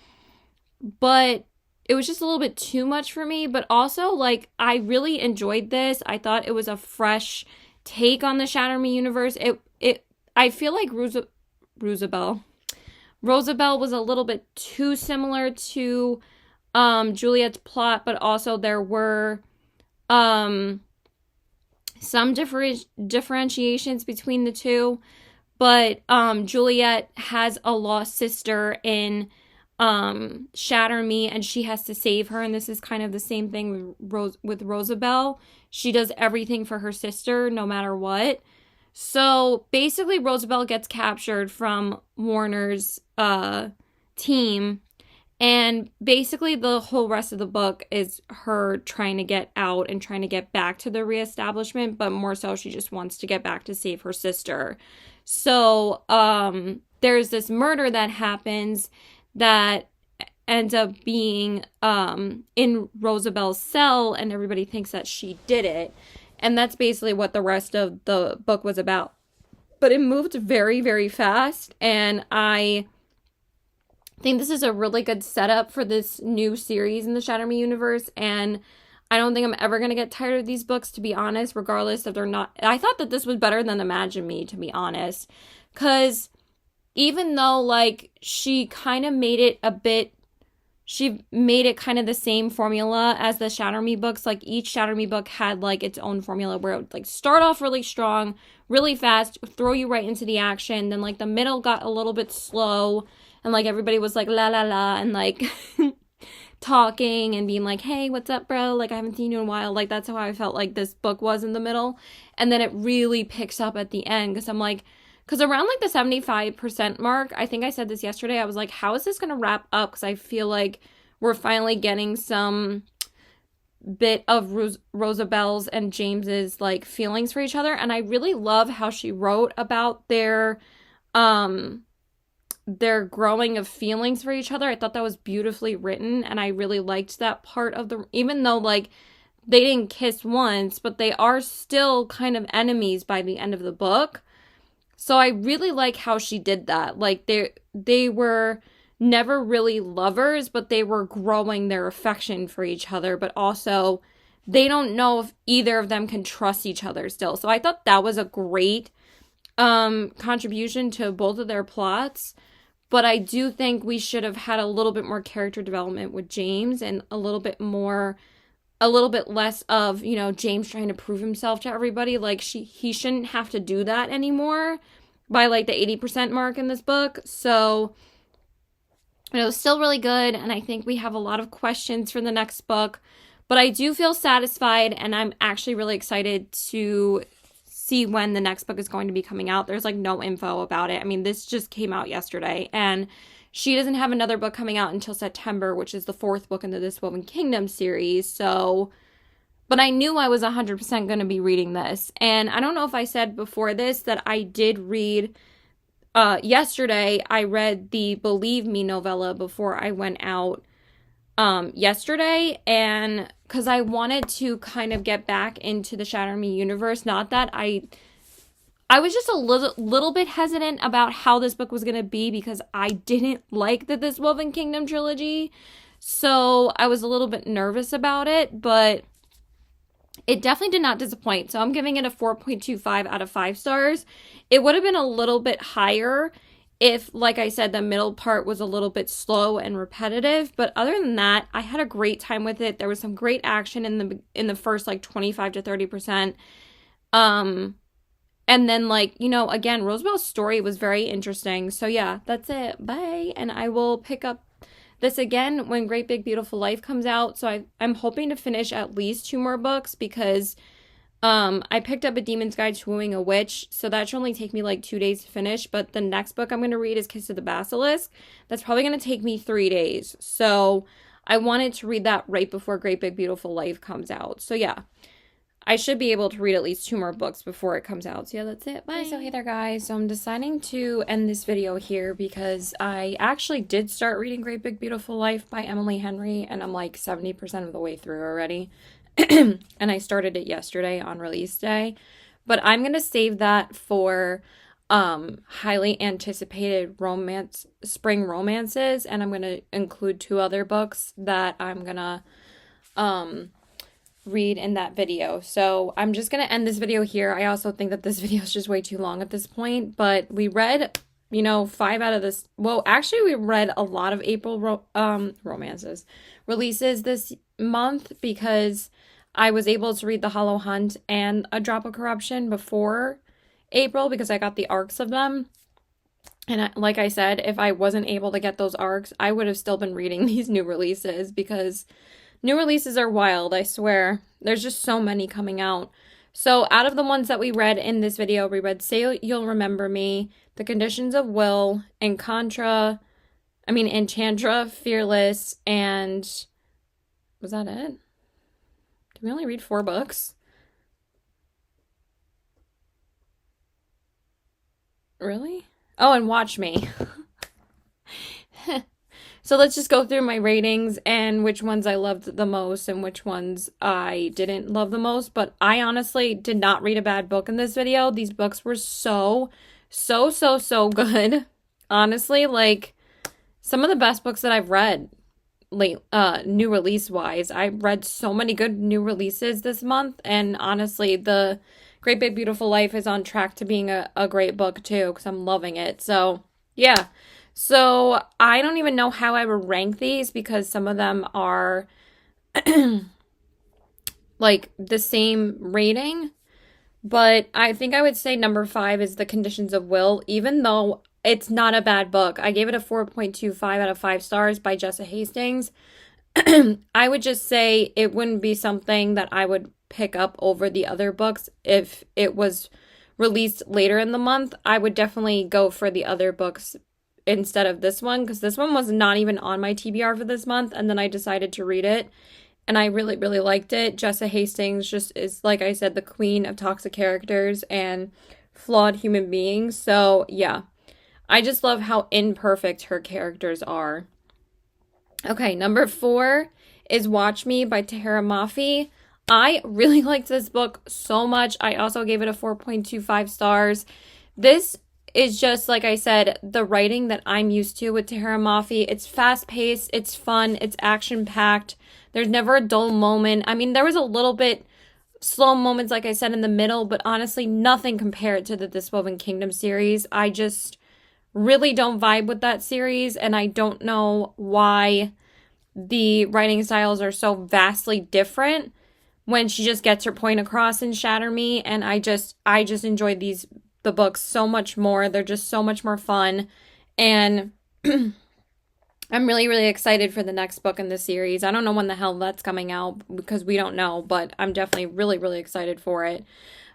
Speaker 1: But it was just a little bit too much for me. But also, like, I really enjoyed this. I thought it was a fresh take on the Shatter Me universe. I feel like Rosabelle was a little bit too similar to Juliet's plot, but also there were some differentiations between the two. But Juliet has a lost sister in Shatter Me, and she has to save her, and this is kind of the same thing with Rosabelle. She does everything for her sister no matter what. So basically Rosabelle gets captured from Warner's team, and basically the whole rest of the book is her trying to get out and trying to get back to the reestablishment, but more so she just wants to get back to save her sister. So there's this murder that happens that ends up being in Rosabelle's cell, and everybody thinks that she did it. And that's basically what the rest of the book was about. But it moved very, very fast, and I think this is a really good setup for this new series in the Shatter Me universe, and I don't think I'm ever going to get tired of these books, to be honest, regardless if they're not. I thought that this was better than Imagine Me, to be honest, because even though, like, she kind of made it a bit she made it kind of the same formula as the Shatter Me books. Like each Shatter Me book had like its own formula where it would like start off really strong, really fast, throw you right into the action. Then like the middle got a little bit slow and like everybody was like la la la and like talking and being like, hey, what's up, bro? Like I haven't seen you in a while. Like that's how I felt like this book was in the middle. And then it really picks up at the end because I'm like, because around like the 75% mark, I think I said this yesterday, I was like, how is this going to wrap up? Because I feel like we're finally getting some bit of Rosabelle's and James's like feelings for each other. And I really love how she wrote about their growing of feelings for each other. I thought that was beautifully written. And I really liked that part of the, even though like they didn't kiss once, but they are still kind of enemies by the end of the book. So I really like how she did that. Like they were never really lovers, but they were growing their affection for each other, but also they don't know if either of them can trust each other still. So I thought that was a great contribution to both of their plots. But I do think we should have had a little bit more character development with James and a little bit less of, you know, James trying to prove himself to everybody. Like he shouldn't have to do that anymore by like the 80% mark in this book. So it was still really good. And I think we have a lot of questions for the next book, but I do feel satisfied and I'm actually really excited to see when the next book is going to be coming out. There's like no info about it. I mean, this just came out yesterday and she doesn't have another book coming out until September, which is the 4th book in the This Woven Kingdom series. So, but I knew I was 100% going to be reading this. And I don't know if I said before this that I did read, yesterday, I read the Believe Me novella before I went out yesterday. And because I wanted to kind of get back into the Shatter Me universe. Not that I was just a little bit hesitant about how this book was going to be because I didn't like the This Woven Kingdom trilogy. So I was a little bit nervous about it, but it definitely did not disappoint. So I'm giving it a 4.25 out of 5 stars. It would have been a little bit higher if, like I said, the middle part was a little bit slow and repetitive. But other than that, I had a great time with it. There was some great action in the first like 25 to 30%. And then, like, you know, again, Rosabelle's story was very interesting. So, yeah, that's it. Bye. And I will pick up this again when Great Big Beautiful Life comes out. So, I'm hoping to finish at least 2 more books because I picked up A Demon's Guide to Wooing a Witch. So, that should only take me, like, 2 days to finish. But the next book I'm going to read is Kiss of the Basilisk. That's probably going to take me 3 days. So, I wanted to read that right before Great Big Beautiful Life comes out. So, yeah. I should be able to read at least 2 more books before it comes out. So yeah, that's it. Bye. So hey there, guys. So I'm deciding to end this video here because I actually did start reading Great Big Beautiful Life by Emily Henry, and I'm like 70% of the way through already. And I started it yesterday on release day. But I'm going to save that for highly anticipated spring romances, and I'm going to include 2 other books that I'm going to read in that video. So I'm just gonna end this video here. I also think that this video is just way too long at this point, but we read, you know, 5 out of this. Well, actually we read a lot of April romances releases this month because I was able to read The Hollow Hunt and A Drop of Corruption before April because I got the arcs of them. And like I said, if I wasn't able to get those arcs, I would have still been reading these new releases because new releases are wild, I swear. There's just so many coming out. So out of the ones that we read in this video, we read Say You'll Remember Me, The Conditions of Will, Enchantra, Fearless, and was that it? Did we only read 4 books? Really? Oh, and Watch Me. So let's just go through my ratings and which ones I loved the most and which ones I didn't love the most. But I honestly did not read a bad book in this video. These books were so good. Honestly, like some of the best books that I've read late, new release wise. I read so many good new releases this month. And honestly, the Great Big Beautiful Life is on track to being a great book too because I'm loving it. So yeah. So I don't even know how I would rank these because some of them are like the same rating. But I think I would say number 5 is The Conditions of Will, even though it's not a bad book. I gave it a 4.25 out of 5 stars by Jessa Hastings. I would just say it wouldn't be something that I would pick up over the other books if it was released later in the month. I would definitely go for the other books instead of this one because this one was not even on my TBR for this month, and then I decided to read it and I really, really liked it. Jessa Hastings just is, like I said, the queen of toxic characters and flawed human beings. So, yeah, I just love how imperfect her characters are. Okay, number 4 is Watch Me by Tahira Mafi. I really liked this book so much. I also gave it a 4.25 stars. This is just, like I said, the writing that I'm used to with Tahira Mafi. It's fast-paced, it's fun, it's action-packed. There's never a dull moment. I mean, there was a little bit slow moments, like I said, in the middle, but honestly, nothing compared to the This Woven Kingdom series. I just really don't vibe with that series, and I don't know why the writing styles are so vastly different when she just gets her point across in Shatter Me, and I just enjoy the books so much more. They're just so much more fun, and I'm really, really excited for the next book in the series. I don't know when the hell that's coming out because we don't know, but I'm definitely really, really excited for it.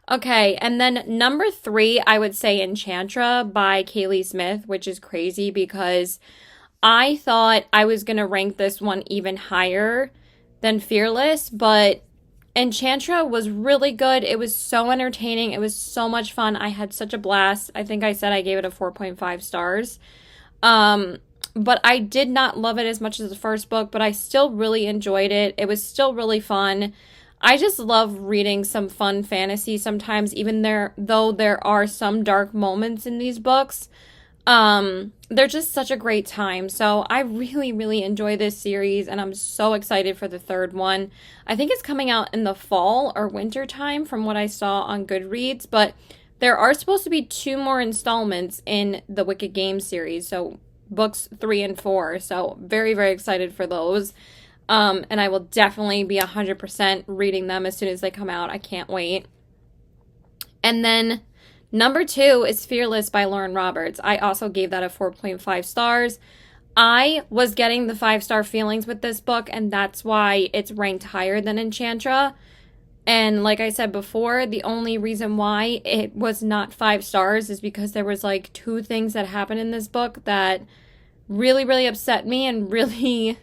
Speaker 1: Okay, and then number 3, I would say Enchantra by Kaylee Smith, which is crazy because I thought I was going to rank this one even higher than Fearless, but Enchantra was really good. It was so entertaining. It was so much fun. I had such a blast. I think I said I gave it a 4.5 stars. But I did not love it as much as the first book, but I still really enjoyed it. It was still really fun. I just love reading some fun fantasy sometimes, even though there are some dark moments in these books. They're just such a great time. So I really, really enjoy this series, and I'm so excited for the third one. I think it's coming out in the fall or winter time from what I saw on Goodreads, but there are supposed to be 2 more installments in the Wicked Games series. So books 3 and 4. So very, very excited for those. And I will definitely be 100% reading them as soon as they come out. I can't wait. And then number 2 is Fearless by Lauren Roberts. I also gave that a 4.5 stars. I was getting the 5-star feelings with this book, and that's why it's ranked higher than Enchantra. And like I said before, the only reason why it was not 5 stars is because there was like 2 things that happened in this book that really, really upset me and really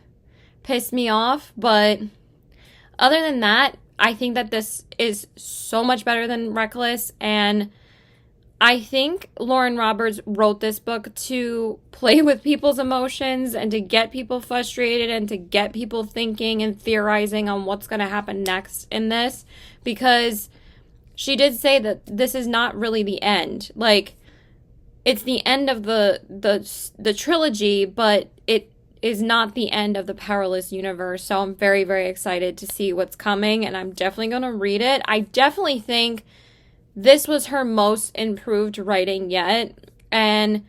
Speaker 1: pissed me off. But other than that, I think that this is so much better than Reckless, and I think Lauren Roberts wrote this book to play with people's emotions and to get people frustrated and to get people thinking and theorizing on what's going to happen next in this, because she did say that this is not really the end. Like, it's the end of the trilogy, but it is not the end of the Powerless universe. So I'm very, very excited to see what's coming, and I'm definitely going to read it. I definitely think this was her most improved writing yet, and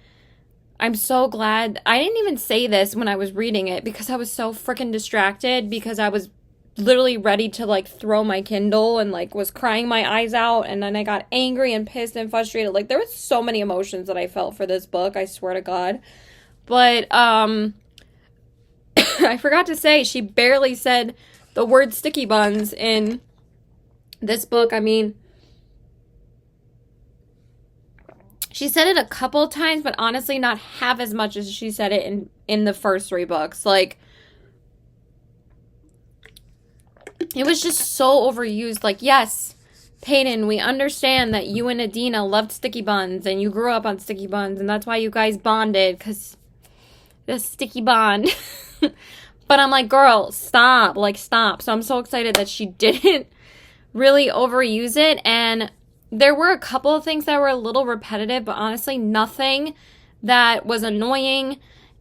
Speaker 1: I'm so glad. I didn't even say this when I was reading it because I was so freaking distracted because I was literally ready to like throw my Kindle and like was crying my eyes out, and then I got angry and pissed and frustrated. Like, there was so many emotions that I felt for this book, I swear to God. But I forgot to say, she barely said the word sticky buns in this book. I mean, she said it a couple times, but honestly not half as much as she said it in the first 3 books. Like, it was just so overused. Like, yes, Peyton, we understand that you and Adina loved sticky buns and you grew up on sticky buns and that's why you guys bonded, because the sticky bond. But I'm like, girl, stop. Like, stop. So I'm so excited that she didn't really overuse it. And there were a couple of things that were a little repetitive, but honestly, nothing that was annoying.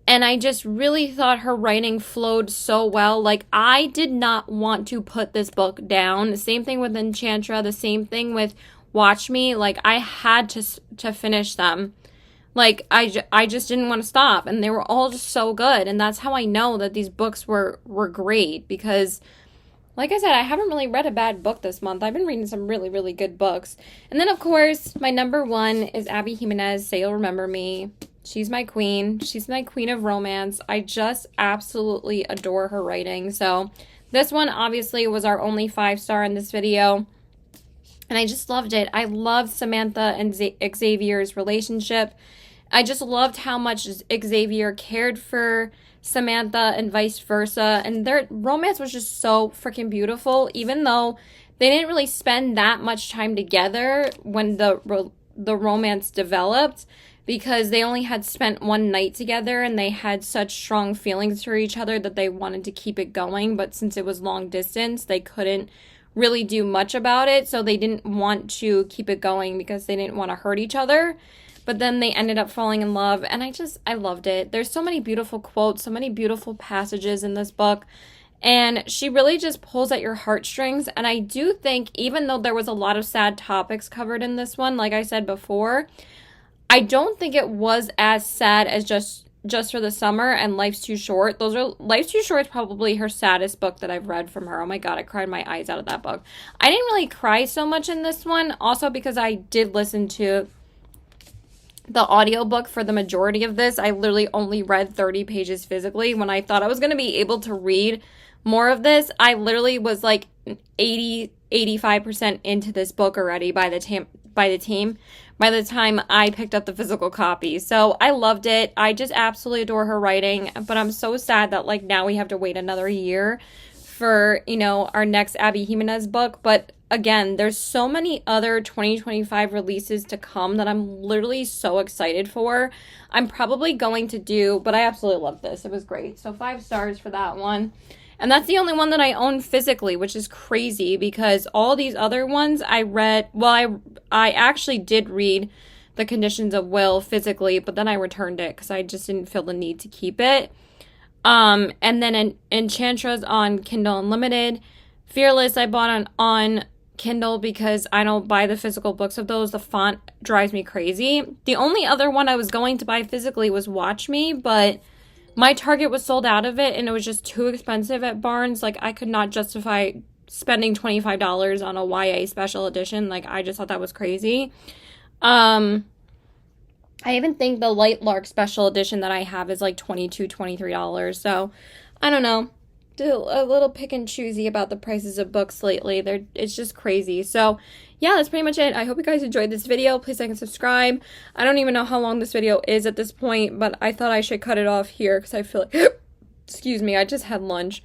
Speaker 1: And I just really thought her writing flowed so well. Like, I did not want to put this book down. The same thing with Enchantra. The same thing with Watch Me. Like, I had to finish them. Like, I just didn't want to stop, and they were all just so good, and that's how I know that these books were great, because, like I said, I haven't really read a bad book this month. I've been reading some really, really good books. And then, of course, my number one is Abby Jimenez, Say You'll Remember Me. She's my queen. She's my queen of romance. I just absolutely adore her writing. So this one, obviously, was our only 5-star in this video. And I just loved it. I loved Samantha and Xavier's relationship. I just loved how much Xavier cared for Samantha and vice versa. And their romance was just so freaking beautiful, even though they didn't really spend that much time together when the romance developed, because they only had spent one night together and they had such strong feelings for each other that they wanted to keep it going. But since it was long distance, they couldn't really do much about it. So they didn't want to keep it going because they didn't want to hurt each other. But then they ended up falling in love, and I loved it. There's so many beautiful quotes, so many beautiful passages in this book, and she really just pulls at your heartstrings. And I do think, even though there was a lot of sad topics covered in this one, like I said before, I don't think it was as sad as Just for the Summer and Life's Too Short. Life's Too Short is probably her saddest book that I've read from her. Oh my god, I cried my eyes out of that book. I didn't really cry so much in this one, also because I did listen to the audiobook for the majority of this. I literally only read 30 pages physically. When I thought I was going to be able to read more of this, I literally was like 85% into this book already by the time I picked up the physical copy. So I loved it. I just absolutely adore her writing, but I'm so sad that like now we have to wait another year for, you know, our next Abby Jimenez book. But again, there's so many other 2025 releases to come that I'm literally so excited for. I'm probably going to do, but I absolutely love this. It was great. So 5 stars for that one. And that's the only one that I own physically, which is crazy because all these other ones I read, well, I actually did read The Conditions of Will physically, but then I returned it because I just didn't feel the need to keep it. And then Enchantress on Kindle Unlimited. Fearless I bought on Kindle because I don't buy the physical books of those. The font drives me crazy. The only other one I was going to buy physically was Watch Me, but my Target was sold out of it and it was just too expensive at Barnes. Like, I could not justify spending $25 on a YA special edition. Like, I just thought that was crazy. I even think the Light Lark special edition that I have is like $22, $23. So, I don't know. A little pick and choosy about the prices of books lately. It's just crazy. So, yeah, that's pretty much it. I hope you guys enjoyed this video. Please like and subscribe. I don't even know how long this video is at this point, but I thought I should cut it off here because I feel like, excuse me, I just had lunch.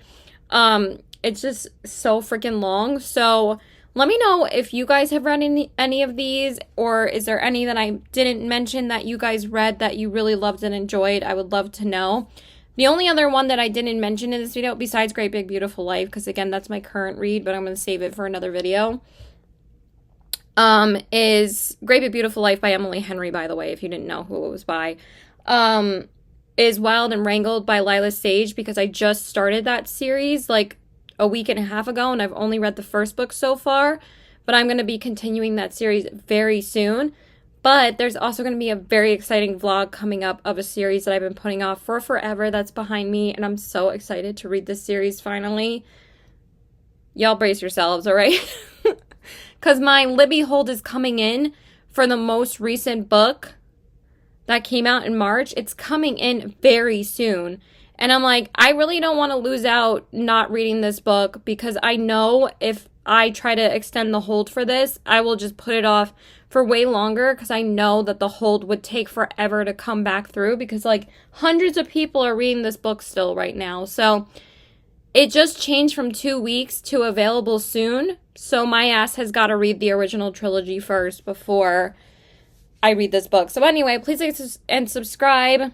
Speaker 1: It's just so freaking long. So, let me know if you guys have read any of these, or is there any that I didn't mention that you guys read that you really loved and enjoyed. I would love to know. The only other one that I didn't mention in this video, besides Great Big Beautiful Life, because again, that's my current read, but I'm going to save it for another video, is Great Big Beautiful Life by Emily Henry, by the way, if you didn't know who it was by, is Wild and Wrangled by Lila Sage, because I just started that series, like, a week and a half ago, and I've only read the first book so far, but I'm going to be continuing that series very soon. But there's also going to be a very exciting vlog coming up of a series that I've been putting off for forever that's behind me, and I'm so excited to read this series finally. Y'all brace yourselves, alright? Because my Libby hold is coming in for the most recent book that came out in March. It's coming in very soon. And I'm like, I really don't want to lose out not reading this book, because I know if I try to extend the hold for this, I will just put it off for way longer, because I know that the hold would take forever to come back through, because like hundreds of people are reading this book still right now. So it just changed from 2 weeks to available soon. So my ass has got to read the original trilogy first before I read this book. So anyway, please like and subscribe.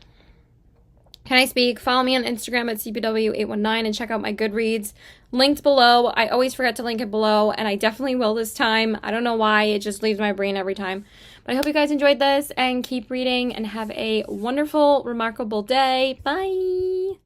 Speaker 1: Can I speak? Follow me on Instagram at CPW819 and check out my Goodreads. Linked below. I always forget to link it below, and I definitely will this time. I don't know why. It just leaves my brain every time. But I hope you guys enjoyed this, and keep reading, and have a wonderful, remarkable day. Bye!